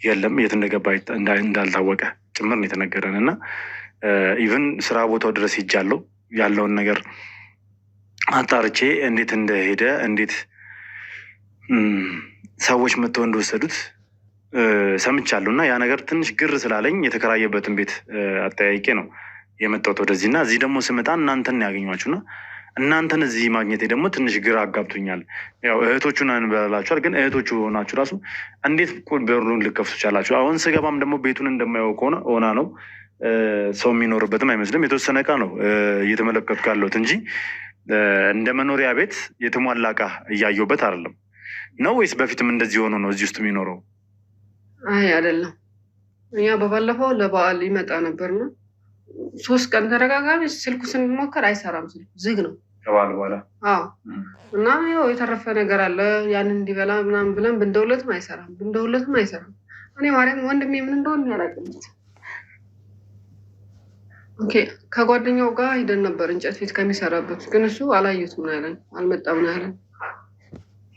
የለም የት እንደገባ እንዳልታወቀ ጭምር ነው የተነገረን። እና ኢቨን ስራ ቦታው ድረስ ሄጃለሁ ያለውን ነገር አጣርቼ እንዴት እንደሄደ እንዴት ሰዎች መጥተው እንደወሰዱት ሰምቻለሁ። እና ያ ነገር ትንሽ ግር ስላለኝ የተከራየበትን ቤት አጠያይቄ ነው የመጣሁት ወደዚህ። እና እዚህ ደግሞ ስመጣ እናንተን ያገኟችሁና እናንተን እዚህ ማግኘቴ ደግሞ ትንሽ ግራ አጋብቶኛል። ያው እህቶቹን እንበላላችኋል፣ ግን እህቶቹ ሆናችሁ ራሱ እንዴት በሩን ልከፍቱ ቻላችሁ? አሁን ስገባም ደግሞ ቤቱን እንደማየው ከሆነ ሆና ነው ሰው የሚኖርበትም አይመስልም። የተወሰነ እቃ ነው እየተመለከትኩ ያለሁት እንጂ እንደ መኖሪያ ቤት የተሟላ እቃ እያየሁበት አይደለም። ነው ወይስ በፊትም እንደዚህ ሆኖ ነው እዚህ ውስጥ የሚኖረው? አይ አይደለም። እኛ በባለፈው ለበዓል ይመጣ ነበር ነው 3 ቀን ተደጋጋሚ ስልኩ ስንሞክር አይሰራም፣ ስልኩ ዝግ ነው ከበዓል በኋላ። አዎ እና ያው የተረፈ ነገር አለ ያንን እንዲበላ ምናምን ብለን ብንደውለትም አይሰራም። እኔ ማርያም ወንድሜ ምን እንደሆነ ያላቅም። ኦኬ ከጓደኛው ጋር ሄደን ነበር እንጨት ቤት ከሚሰራበት፣ ግን እሱ አላየሁትም ነው ያለን። አልመጣም ነው ያለን።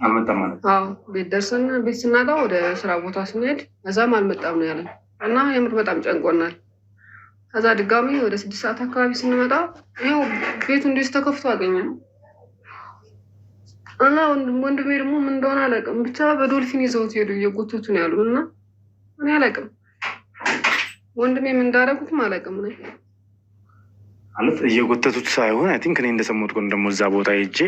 አልመጣም ማለት? አዎ ቤት ደርሰን ቤት ስናጣ ወደ ስራ ቦታ ስንሄድ እዛም አልመጣም ነው ያለን። እና የምር በጣም ጨንቆናል። ከዛ ድጋሚ ወደ 6 ሰዓት አካባቢ ስንመጣ ይኸው ቤቱ እንደዚህ ተከፍቶ አገኘን። እና ወንድሜ ደግሞ ምን እንደሆነ አላውቅም፣ ብቻ በዶልፊን ይዘውት ሄዱ እየጎተቱ ነው ያሉ። እና እኔ አላውቅም ወንድሜ ምን እንዳደረጉትም አላውቅም ነው ማለት እየጎተቱት ሳይሆን አይ ቲንክ እኔ እንደሰማሁት ከሆነ ደግሞ እዛ ቦታ ሄጄ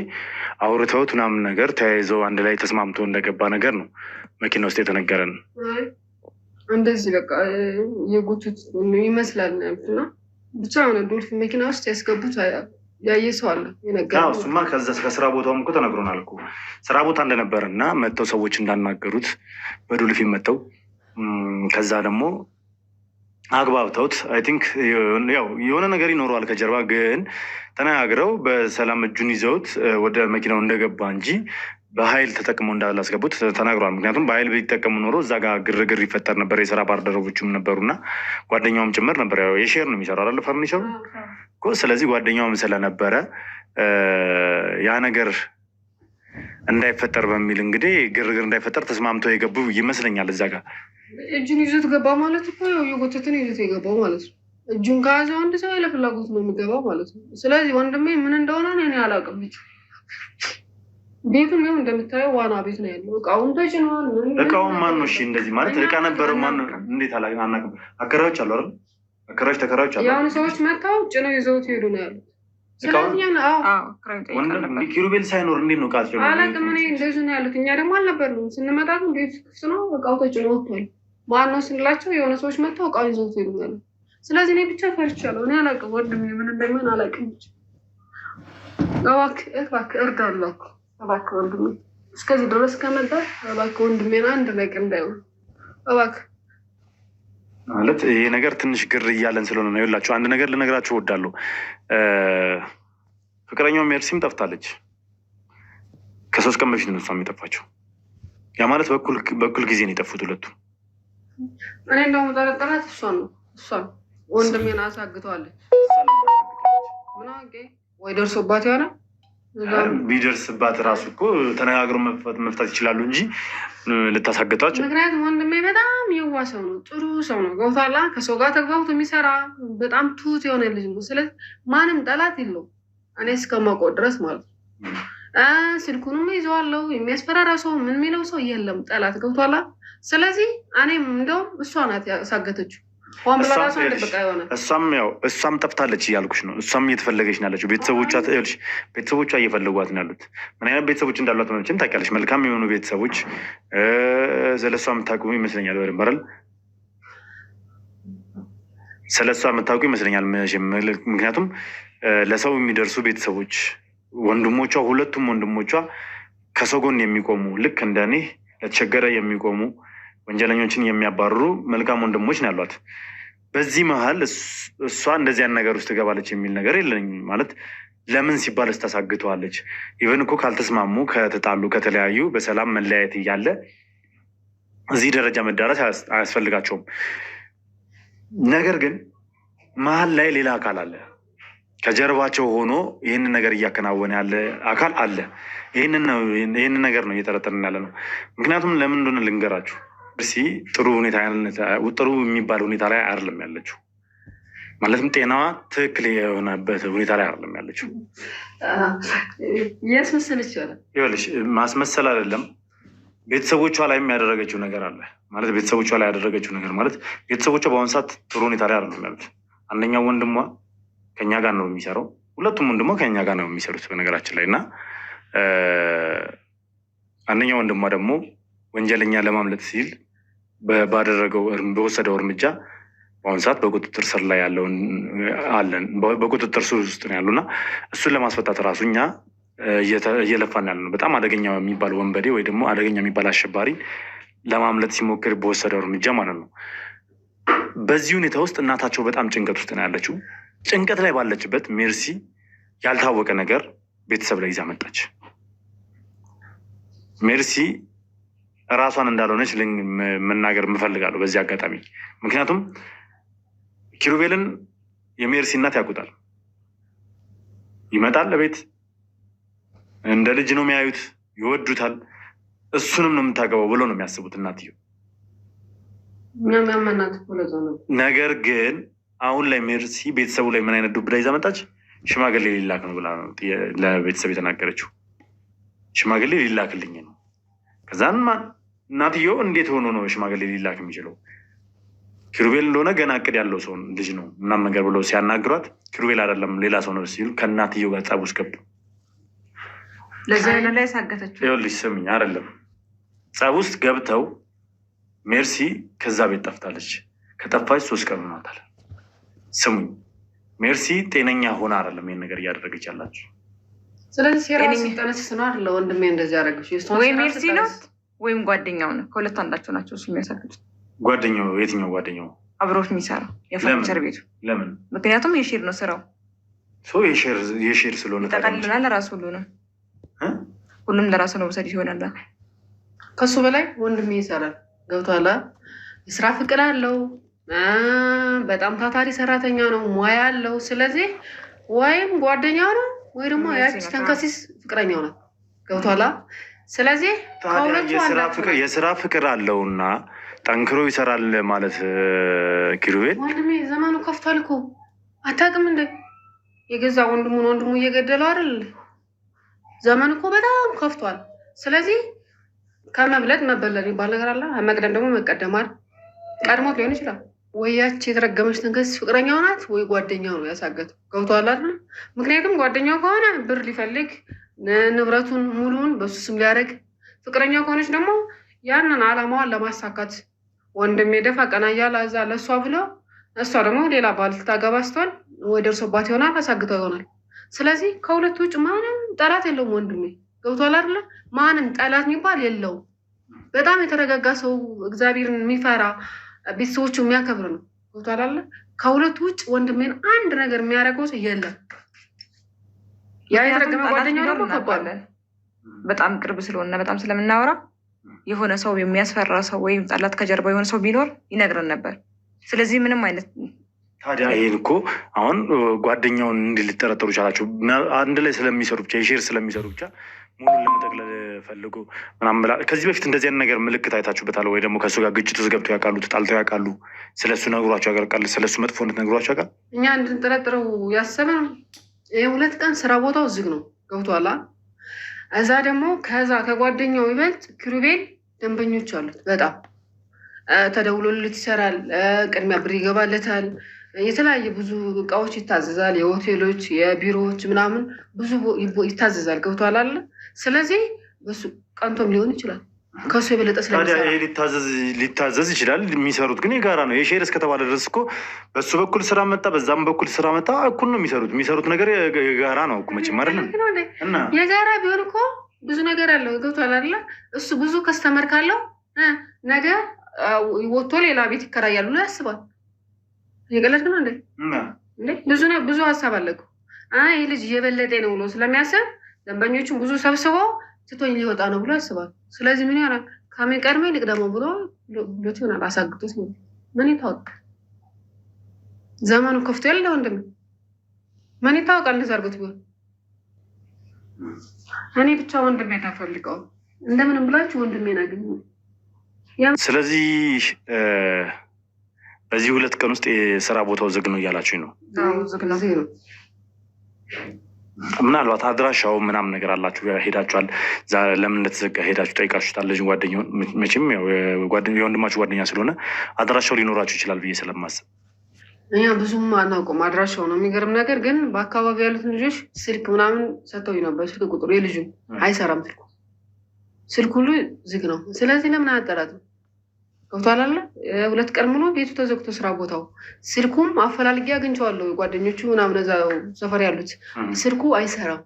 አውርተውት ምናምን ነገር ተያይዘው አንድ ላይ ተስማምቶ እንደገባ ነገር ነው መኪና ውስጥ የተነገረን። እንደዚህ በቃ የጎቱት ይመስላል እና ብቻ ሆነ ዶልፊን መኪና ውስጥ ያስገቡት ያየ ሰው አለ የነገረው። እሱማ ከስራ ቦታውም እኮ ተነግሮናል እኮ ስራ ቦታ እንደነበረ እና መጥተው ሰዎች እንዳናገሩት በዶልፊን መጥተው ከዛ ደግሞ አግባብተውት አይ ቲንክ ያው የሆነ ነገር ይኖረዋል ከጀርባ፣ ግን ተነጋግረው በሰላም እጁን ይዘውት ወደ መኪናው እንደገባ እንጂ በኃይል ተጠቅመው እንዳላስገቡት ተናግሯል። ምክንያቱም በኃይል ቢጠቀሙ ኖሮ እዛ ጋር ግርግር ይፈጠር ነበር። የስራ ባልደረቦችም ነበሩና ጓደኛውም ጭምር ነበር። ያው የሼር ነው የሚሰራው አይደል ፈርኒቸሩ እኮ። ስለዚህ ጓደኛውም ስለነበረ ያ ነገር እንዳይፈጠር በሚል እንግዲህ ግርግር እንዳይፈጠር ተስማምተው የገቡ ይመስለኛል። እዛ ጋር እጁን ይዞት ገባ ማለት እኮ የጎተትን ይዞት የገባው ማለት ነው። እጁን ከያዘው አንድ ሰው ያለ ፍላጎት ነው የሚገባው ማለት ነው። ስለዚህ ወንድሜ ምን እንደሆነ እኔ አላውቅም። ቤቱን ነው እንደምታየው ዋና ቤት ነው ያለው። እቃውን ተጭኗል። እቃውን ማን ነው? እሺ እንደዚህ ማለት እቃ ነበረ ማን? እንዴት አናውቅም። አከራዮች አሉ አይደል? ተከራዮች አሉ። የሆኑ ሰዎች መጥተው ጭነው ይዘውት ሄዱ ነው ያሉት። ስለዚህ ኪሩቤል ሳይኖር እንዴት ነው ቃል አላውቅም። እኔ እንደዚህ ነው ያሉት። እኛ ደግሞ አልነበርንም ስንመጣ ቤት ክፍት ነው፣ እቃው ተጭኖ ወጥቷል። ማነው ስንላቸው የሆነ ሰዎች መጥተው እቃው ይዘውት ሄዱ ነው ያሉት። ስለዚህ እኔ ብቻ ፈርቻለሁ። እኔ አላውቅም ወንድሜ ምን እንደሚሆን አላውቅም። እባክህ እርዳለሁ እባክህ ወንድሜ እስከዚህ ድረስ ከመጣ እባክህ ወንድሜን አንድ ነገር እንዳይሆን እባክህ። ማለት ይሄ ነገር ትንሽ ግር እያለን ስለሆነ ነው። ይኸውላችሁ አንድ ነገር ልነግራችሁ እወዳለሁ። ፍቅረኛው ሜርሲም ጠፍታለች። ከ3 ቀን በፊት ነው እሷም የጠፋችው። ያ ማለት በኩል ጊዜ ነው የጠፉት ሁለቱ። እኔ እንደውም ጠረጠራት እሷን ወንድሜን አሳግተዋለች። ወይ ደርሶባት ይሆናል። ቢደርስባት ራሱ እኮ ተነጋግረው መፍታት ይችላሉ እንጂ ልታሳግቷቸው። ምክንያቱም ወንድሜ በጣም የዋ ሰው ነው፣ ጥሩ ሰው ነው። ገብቷላ ከሰው ጋር ተግባብቶ የሚሰራ በጣም ትሁት የሆነ ልጅ ነው። ስለዚህ ማንም ጠላት የለው እኔ እስከማውቀው ድረስ ማለት ነው። ስልኩንም ይዘዋለው። የሚያስፈራራ ሰው ምን የሚለው ሰው የለም ጠላት። ገብቷላ። ስለዚህ እኔም እንደውም እሷ ናት ያሳገተችው። እሷም ጠፍታለች እያልኩሽ ነው። እሷም እየተፈለገች ነው ያለችው። ቤተሰቦቿ እየፈለጓት ነው ያሉት። ምን አይነት ቤተሰቦች እንዳሏት መቼም ታውቂያለሽ። መልካም የሆኑ ቤተሰቦች ስለሷ የምታውቁ ይመስለኛል። በደንብ አይደል? ስለሷ የምታውቁ ይመስለኛል። ምክንያቱም ለሰው የሚደርሱ ቤተሰቦች ወንድሞቿ፣ ሁለቱም ወንድሞቿ ከሰው ጎን የሚቆሙ ልክ እንደኔ ለተቸገረ የሚቆሙ ወንጀለኞችን የሚያባርሩ መልካም ወንድሞች ነው ያሏት። በዚህ መሀል እሷ እንደዚህ አይነት ነገር ውስጥ ትገባለች የሚል ነገር የለኝም። ማለት ለምን ሲባል ታሳግተዋለች። ኢቨን እኮ ካልተስማሙ፣ ከተጣሉ፣ ከተለያዩ በሰላም መለያየት እያለ እዚህ ደረጃ መዳረስ አያስፈልጋቸውም። ነገር ግን መሀል ላይ ሌላ አካል አለ። ከጀርባቸው ሆኖ ይህንን ነገር እያከናወነ ያለ አካል አለ። ይህንን ነገር ነው እየጠረጠርን ያለ ነው። ምክንያቱም ለምን እንደሆነ ልንገራችሁ። ጥሩ የሚባል ሁኔታ ላይ አይደለም ያለችው። ማለትም ጤናዋ ትክክል የሆነበት ሁኔታ ላይ አይደለም ያለችው። ያስመሰለች ይኸውልሽ፣ ማስመሰል አይደለም። ቤተሰቦቿ ላይ ያደረገችው ነገር አለ ማለት ቤተሰቦቿ ላይ ያደረገችው ነገር ማለት ቤተሰቦቿ በአሁኑ ሰዓት ጥሩ ሁኔታ ላይ አይደለም ያሉት። አንደኛው ወንድሟ ከኛ ጋር ነው የሚሰራው፣ ሁለቱም ወንድሟ ከኛ ጋር ነው የሚሰሩት በነገራችን ላይ። እና አንደኛው ወንድሟ ደግሞ ወንጀለኛ ለማምለጥ ሲል በወሰደው እርምጃ በአሁኑ ሰዓት በቁጥጥር ስር ላይ ያለውን አለን በቁጥጥር ስር ውስጥ ነው ያሉና እሱን ለማስፈታት ራሱ እኛ እየለፋን ያለ ነው። በጣም አደገኛ የሚባል ወንበዴ ወይ ደግሞ አደገኛ የሚባል አሸባሪ ለማምለጥ ሲሞክር በወሰደው እርምጃ ማለት ነው። በዚህ ሁኔታ ውስጥ እናታቸው በጣም ጭንቀት ውስጥ ነው ያለችው። ጭንቀት ላይ ባለችበት ሜርሲ ያልታወቀ ነገር ቤተሰብ ላይ ይዛ መጣች። ሜርሲ ራሷን እንዳልሆነች መናገር የምፈልጋለሁ በዚህ አጋጣሚ። ምክንያቱም ኪሩቤልን የሜርሲ እናት ያውቁታል። ይመጣል ለቤት እንደ ልጅ ነው የሚያዩት፣ ይወዱታል። እሱንም ነው የምታገባው ብሎ ነው የሚያስቡት እናትየው። ነገር ግን አሁን ላይ ሜርሲ ቤተሰቡ ላይ ምን አይነት ዱብዳ ይዛ መጣች? ሽማግሌ ሊላክ ነው ብላ ነው ለቤተሰብ የተናገረችው። ሽማግሌ ሊላክልኝ ነው። ከዛን እናትየው እንዴት ሆኖ ነው ሽማግሌ ሊላክ የሚችለው? ኪሩቤል እንደሆነ ገና እቅድ ያለው ሰው ልጅ ነው ምናምን ነገር ብለው ሲያናግሯት ኪሩቤል አይደለም ሌላ ሰው ነው ሲሉ ከእናትየው ጋር ጸብ ውስጥ ገቡ። ለዛ ላይ ሳገተችው ይኸውልሽ ስሚኝ፣ አይደለም ጸብ ውስጥ ገብተው ሜርሲ ከዛ ቤት ጠፍታለች። ከጠፋች 3 ቀን ሆኗታል። ስሙኝ፣ ሜርሲ ጤነኛ ሆና አይደለም ይሄን ነገር እያደረገች ያላችሁ። ስለዚህ ሴራስ ሲጠነስስ ነው አይደል? ወንድሜ እንደዚህ ያደረገች ወይ ሜርሲ ነው ወይም ጓደኛው ነው። ከሁለት አንዳቸው ናቸው እሱ የሚያሳግዱት። ጓደኛው? የትኛው ጓደኛው? አብሮት የሚሰራው የፈርኒቸር ቤቱ። ለምን? ምክንያቱም የሼር ነው ስራው። የሼር ስለሆነ ይጠቃልላል። ለራሱ ሁሉም ለራሱ ነው ውሰድ ይሆናል። ከሱ በላይ ወንድሜ ይሰራል። ገብቷል። የስራ ፍቅር አለው። በጣም ታታሪ ሰራተኛ ነው። ሙያ አለው። ስለዚህ ወይም ጓደኛው ነው ወይ ደግሞ ያቺ ተንከሲስ ፍቅረኛው ናት። ገብቷል። ስለዚህ የስራ ፍቅር አለውና ጠንክሮ ይሰራል ማለት ኪሩቤል ወንድሜ ዘመኑ ከፍቷል እኮ አታውቅም እንደ የገዛ ወንድሙ እየገደለው አይደል? ዘመኑ እኮ በጣም ከፍቷል። ስለዚህ ከመብለጥ መበለጥ ይባል ነገር አለ። መቅደም ደግሞ መቀደማል። ቀድሞት ሊሆን ይችላል ወያች የተረገመች ተንከስ ፍቅረኛው ናት ወይ ጓደኛው ነው ያሳገተው። ገብቶሃል አይደል? ምክንያቱም ጓደኛው ከሆነ ብር ሊፈልግ ንብረቱን ሙሉውን በሱ ስም ሊያደርግ፣ ፍቅረኛው ከሆነች ደግሞ ያንን አላማዋን ለማሳካት ወንድሜ ደፋ ቀና እያለ እዛ ለእሷ ብሎ እሷ ደግሞ ሌላ ባል ልታገባ ስትሆን ወይ ደርሶባት ይሆናል አሳግተው ይሆናል። ስለዚህ ከሁለቱ ውጭ ማንም ጠላት የለውም ወንድሜ። ገብቶሃል አይደል? ማንም ጠላት የሚባል የለውም። በጣም የተረጋጋ ሰው እግዚአብሔርን የሚፈራ ቤተሰቦቹ የሚያከብር ነው። ገብቶሃል አይደል? ከሁለቱ ውጭ ወንድሜን አንድ ነገር የሚያደርገው ሰው የለም። ያ የተረገመ ጓደኛው ደግሞ ከባድ በጣም ቅርብ ስለሆነ በጣም ስለምናወራ የሆነ ሰው የሚያስፈራ ሰው ወይም ጠላት ከጀርባ የሆነ ሰው ቢኖር ይነግረን ነበር። ስለዚህ ምንም አይነት ታዲያ ይህን እኮ አሁን ጓደኛውን እንዲህ ሊጠረጠሩ ቻላቸው አንድ ላይ ስለሚሰሩ ብቻ የሼር ስለሚሰሩ ብቻ ሙሉን ለመጠቅለል ፈልጎ ምናምን ብላ። ከዚህ በፊት እንደዚህ አይነት ነገር ምልክት አይታችሁበታል ወይ? ደግሞ ከእሱ ጋር ግጭት ውስጥ ገብተው ያውቃሉ? ተጣልተው ያውቃሉ? ስለሱ ነግሯቸው ያውቃል? ስለሱ መጥፎነት ነግሯቸው ያውቃል? እኛ እንድንጠረጥረው ያሰብን የ2 ቀን ስራ ቦታው ዝግ ነው። ገብቶሃል? እዛ ደግሞ ከዛ ከጓደኛው ይበልጥ ኪሩቤል ደንበኞች አሉት። በጣም ተደውሎለት ይሰራል። ቅድሚያ ብር ይገባለታል። የተለያየ ብዙ እቃዎች ይታዘዛል። የሆቴሎች የቢሮዎች ምናምን ብዙ ይታዘዛል። ገብቶሃል አለ። ስለዚህ በሱ ቀንቶም ሊሆን ይችላል። ከሱ የበለጠ ስለሚሰራ ሊታዘዝ ይችላል። የሚሰሩት ግን የጋራ ነው። የሼር እስከተባለ ድረስ እኮ በሱ በኩል ስራ መጣ፣ በዛም በኩል ስራ መጣ፣ እኩል ነው የሚሰሩት ነገር የጋራ ነው እኮ መቼም አይደለም። እና የጋራ ቢሆን እኮ ብዙ ነገር አለው። ገብቶሃል አይደለ? እሱ ብዙ ከስተመር ካለው ነገ ወጥቶ ሌላ ቤት ይከራያሉ ብሎ ያስባል። የቀለድክ ነው እንዴ? ብዙ ሀሳብ አለ እኮ። ይህ ልጅ እየበለጠ ነው ብሎ ስለሚያስብ ደንበኞቹን ብዙ ሰብስበው ትቶኝ ሊወጣ ነው ብሎ ያስባል። ስለዚህ ምን ይሆናል? ከምን ቀድሜ ልቅደመው ብሎ ሎት ይሆናል። አሳግቶት ምን ይታወቅ? ዘመኑ ከፍቶ ያለ ወንድም ምን ይታወቃል? እንደዛ አድርጎት ቢሆን እኔ ብቻ ወንድሜ ተፈልገው እንደምንም ብላችሁ ወንድሜን አግኙ። ስለዚህ በዚህ 2 ቀን ውስጥ የስራ ቦታው ዝግ ነው እያላችሁኝ ነው? ዝግ ነው። ምናልባት አድራሻው ምናምን ነገር አላችሁ ሄዳችኋል? ለምን እንደተዘጋ ሄዳችሁ ጠይቃችሁታል? ልጅ ጓደኛውን መቼም የወንድማችሁ ጓደኛ ስለሆነ አድራሻው ሊኖራችሁ ይችላል ብዬ ስለማስብ እኛ ብዙም አናውቀውም አድራሻው ነው። የሚገርም ነገር ግን በአካባቢ ያሉትን ልጆች ስልክ ምናምን ሰጥተውኝ ነበር። ስልክ ቁጥሩ የልጁ አይሰራም። ስልክ ሁሉ ዝግ ነው። ስለዚህ ለምን አያጠራትም? ገብቶሃል አይደል? 2 ቀን ሙሉ ቤቱ ተዘግቶ ስራ ቦታው ስልኩም አፈላልጌ አግኝቼዋለሁ። ጓደኞቹ ምናምን እዛው ሰፈር ያሉት ስልኩ አይሰራም።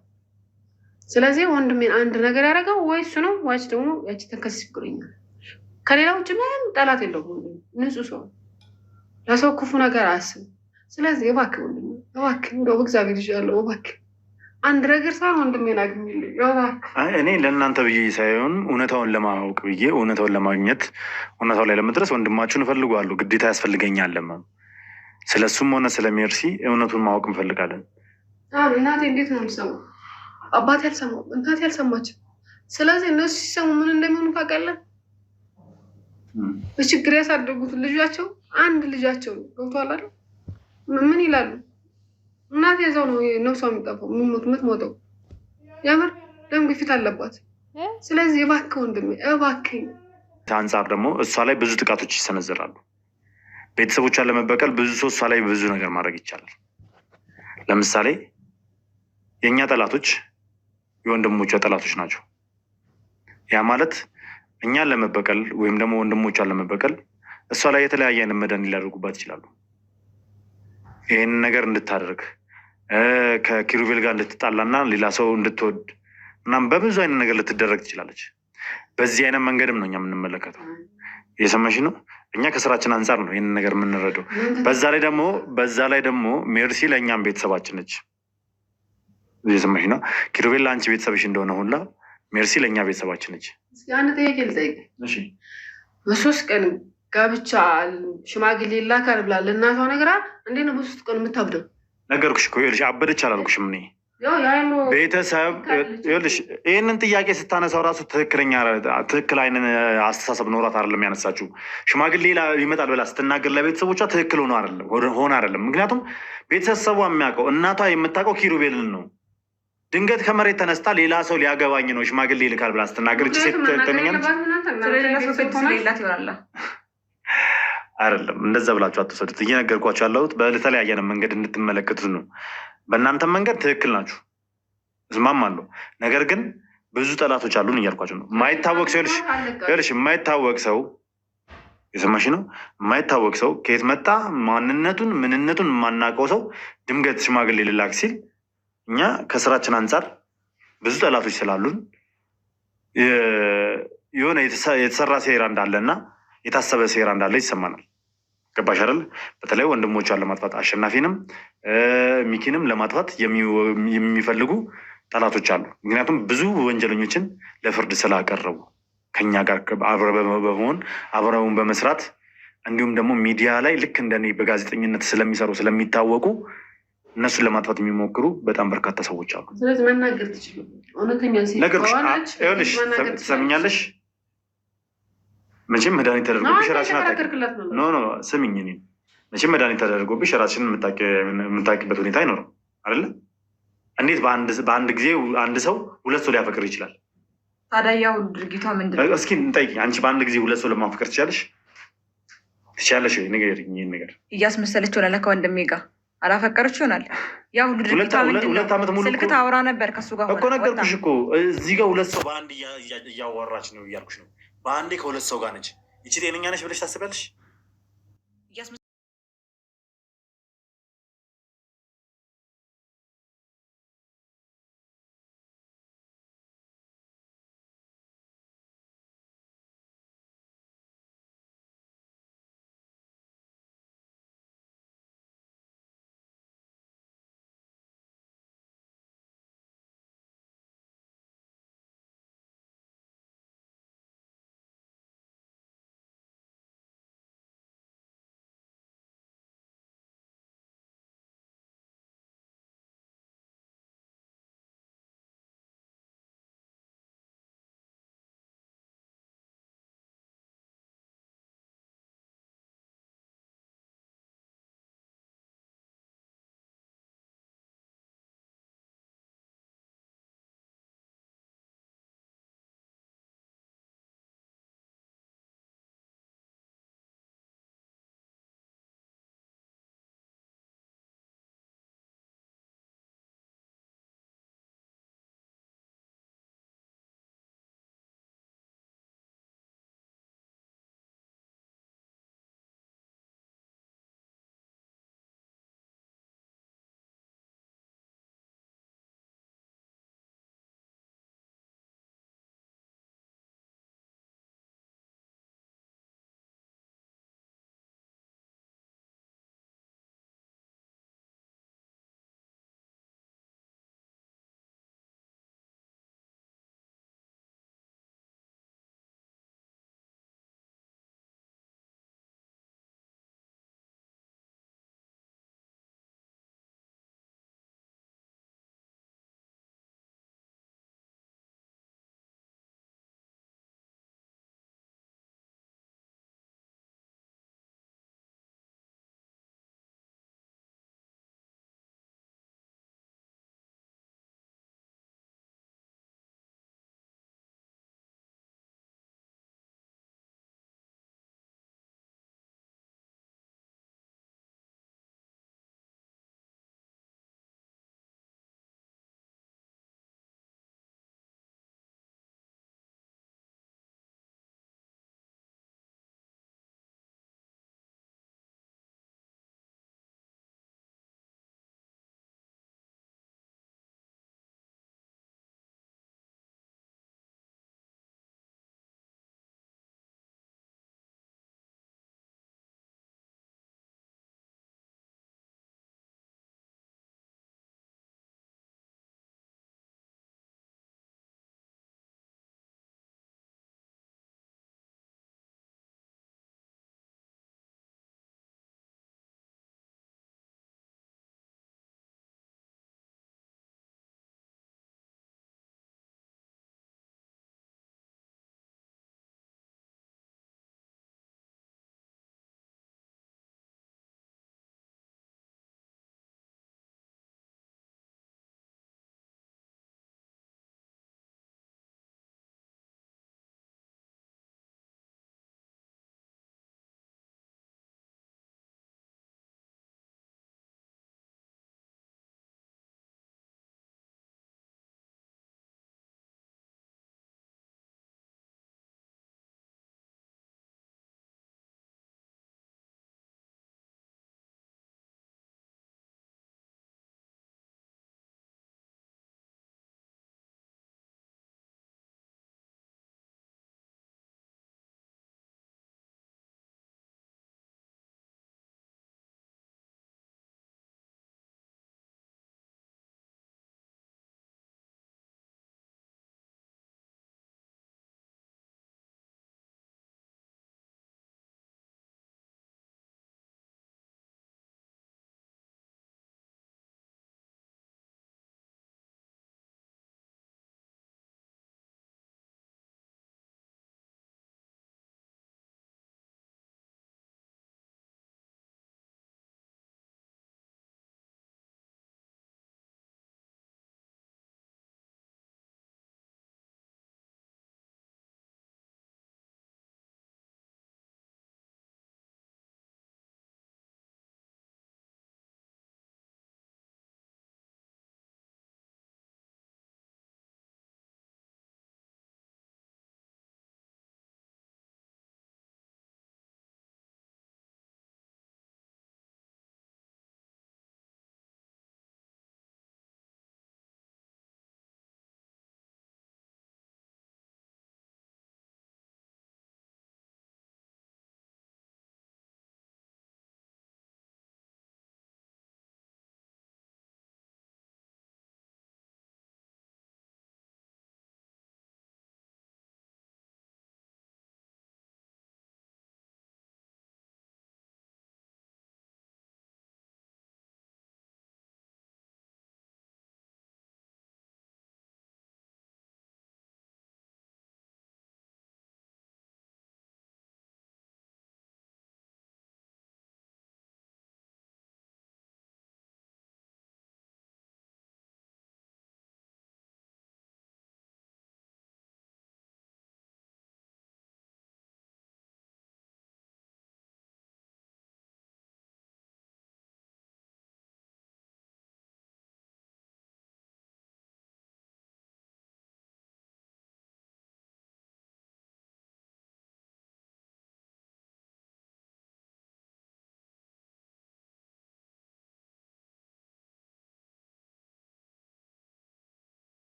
ስለዚህ ወንድሜን አንድ ነገር ያደረገው ወይ እሱ ነው ወይስ ደግሞ ያቺ ተንከስ ይገኛል። ከሌላ ውጭ ምንም ጠላት የለውም። ንጹህ ሰው ለሰው ክፉ ነገር አያስብም። ስለዚህ እባክህ ወንድሜ እባክህ እንደው በእግዚአብሔር ይሻለው እባክህ አንድ ነገር ሳይሆን ወንድሜን አግኝልኝ። እኔ ለእናንተ ብዬ ሳይሆን እውነታውን ለማወቅ ብዬ እውነታውን ለማግኘት እውነታው ላይ ለመድረስ ወንድማችሁን እፈልገዋለሁ። ግዴታ ያስፈልገኛል። ስለሱም ሆነ ስለ ሜርሲ እውነቱን ማወቅ እንፈልጋለን። እናቴ እንዴት ነው የምሰማው? አባቴ አልሰማም፣ እናቴ አልሰማችም። ስለዚህ እነሱ ሲሰሙ ምን እንደሚሆኑ ታውቃለህ? በችግር ያሳደጉት ልጃቸው አንድ ልጃቸው ነው። ገብቶሃል አይደል? ምን ይላሉ? እናቴ እዛው ነው ነፍሷ የሚጠፋው የምትሞተው። የምር ደም ግፊት አለባት። ስለዚህ እባክህ ወንድሜ እባክህ። አንጻር ደግሞ እሷ ላይ ብዙ ጥቃቶች ይሰነዘራሉ። ቤተሰቦቿን ለመበቀል ብዙ ሰው እሷ ላይ ብዙ ነገር ማድረግ ይቻላል። ለምሳሌ የእኛ ጠላቶች የወንድሞቿ ጠላቶች ናቸው። ያ ማለት እኛን ለመበቀል ወይም ደግሞ ወንድሞቿን ለመበቀል እሷ ላይ የተለያየ አይነት መድኃኒት ሊያደርጉባት ይችላሉ። ይህንን ነገር እንድታደርግ ከኪሩቤል ጋር እንድትጣላና ሌላ ሰው እንድትወድ ምናምን በብዙ አይነት ነገር ልትደረግ ትችላለች። በዚህ አይነት መንገድም ነው እኛ የምንመለከተው። እየሰማሽ ነው? እኛ ከስራችን አንጻር ነው ይህንን ነገር የምንረዳው። በዛ ላይ ደግሞ ሜርሲ ለእኛም ቤተሰባችን ነች። እየሰማሽ ነው? ኪሩቤል ለአንቺ ቤተሰብሽ እንደሆነ ሁላ ሜርሲ ለእኛ ቤተሰባችን ነች። አንድ ጥያቄ ልጠይቅ። በ3 ቀን ጋብቻ ሽማግሌ ላካል ብላ ለእናቷ ነግራ እንዴት ነው በ3 ቀን የምታብደው? ነገርኩሽ እኮ ይኸውልሽ፣ አበደች አላልኩሽም እኔ ቤተሰብ ይኸውልሽ፣ ይህንን ጥያቄ ስታነሳው ራሱ ትክክል አይነት አስተሳሰብ ኖሯት አይደለም ያነሳችው። ሽማግሌ ይመጣል ብላ ስትናገር ለቤተሰቦቿ ትክክል ሆነ አይደለም። ምክንያቱም ቤተሰቧ የሚያውቀው እናቷ የምታውቀው ኪሩቤልን ነው። ድንገት ከመሬት ተነስታ ሌላ ሰው ሊያገባኝ ነው ሽማግሌ ይልካል ብላ ስትናገር እቺ ሴት ትክክለኛለች። አይደለም። እንደዛ ብላችሁ አትወሰዱት። እየነገርኳችሁ ያለሁት በተለያየ መንገድ እንድትመለከቱት ነው። በእናንተ መንገድ ትክክል ናችሁ፣ እስማማለሁ። ነገር ግን ብዙ ጠላቶች አሉን እያልኳቸው ነው። የማይታወቅ ሰው ይልሽ የማይታወቅ ሰው የሰማሽ ነው። የማይታወቅ ሰው ከየት መጣ ማንነቱን ምንነቱን የማናውቀው ሰው ድንገት ሽማግሌ ልላክ ሲል እኛ ከስራችን አንጻር ብዙ ጠላቶች ስላሉን የሆነ የተሰራ ሴራ እንዳለ እና የታሰበ ሴራ እንዳለ ይሰማናል። ገባሽ አይደል? በተለይ ወንድሞቿን ለማጥፋት አሸናፊንም ሚኪንም ለማጥፋት የሚፈልጉ ጠላቶች አሉ። ምክንያቱም ብዙ ወንጀለኞችን ለፍርድ ስላቀረቡ ከኛ ጋር በመሆን አብረውን በመስራት እንዲሁም ደግሞ ሚዲያ ላይ ልክ እንደኔ በጋዜጠኝነት ስለሚሰሩ ስለሚታወቁ እነሱን ለማጥፋት የሚሞክሩ በጣም በርካታ ሰዎች አሉ። ስለዚህ መናገር ትችሉ እውነተኛ ይኸውልሽ፣ ትሰሚኛለሽ? መቼም መድኃኒት ተደርጎብሽ ራስሽን ስሚኝ፣ እኔን መቼም መድኃኒት ተደርጎብሽ ራስሽን የምታውቂበት ሁኔታ አይኖርም አይደለ? እንዴት በአንድ ጊዜ አንድ ሰው ሁለት ሰው ሊያፈቅር ይችላል? ታዲያ ያው ድርጊቷ ምንድን ነው? እስኪ እንጠይቂ። አንቺ በአንድ ጊዜ ሁለት ሰው ለማፈቅር ትችላለሽ? ትችላለሽ ወይ? ንገሪኝ። ይህን ነገር እያስመሰለች ሆነ ከወንድሜ ጋር አላፈቀረች ይሆናል። ያ ሁሉ ድርጊቷ ምንድን ነው? ስልክ ታወራ ነበር ከሱ ጋር እኮ ነገርኩሽ እኮ። እዚህ ጋር ሁለት ሰው በአንድ እያወራች ነው እያልኩሽ ነው። በአንዴ ከሁለት ሰው ጋር ነች። ይቺ ጤነኛ ነች ብለሽ ታስቢያለሽ?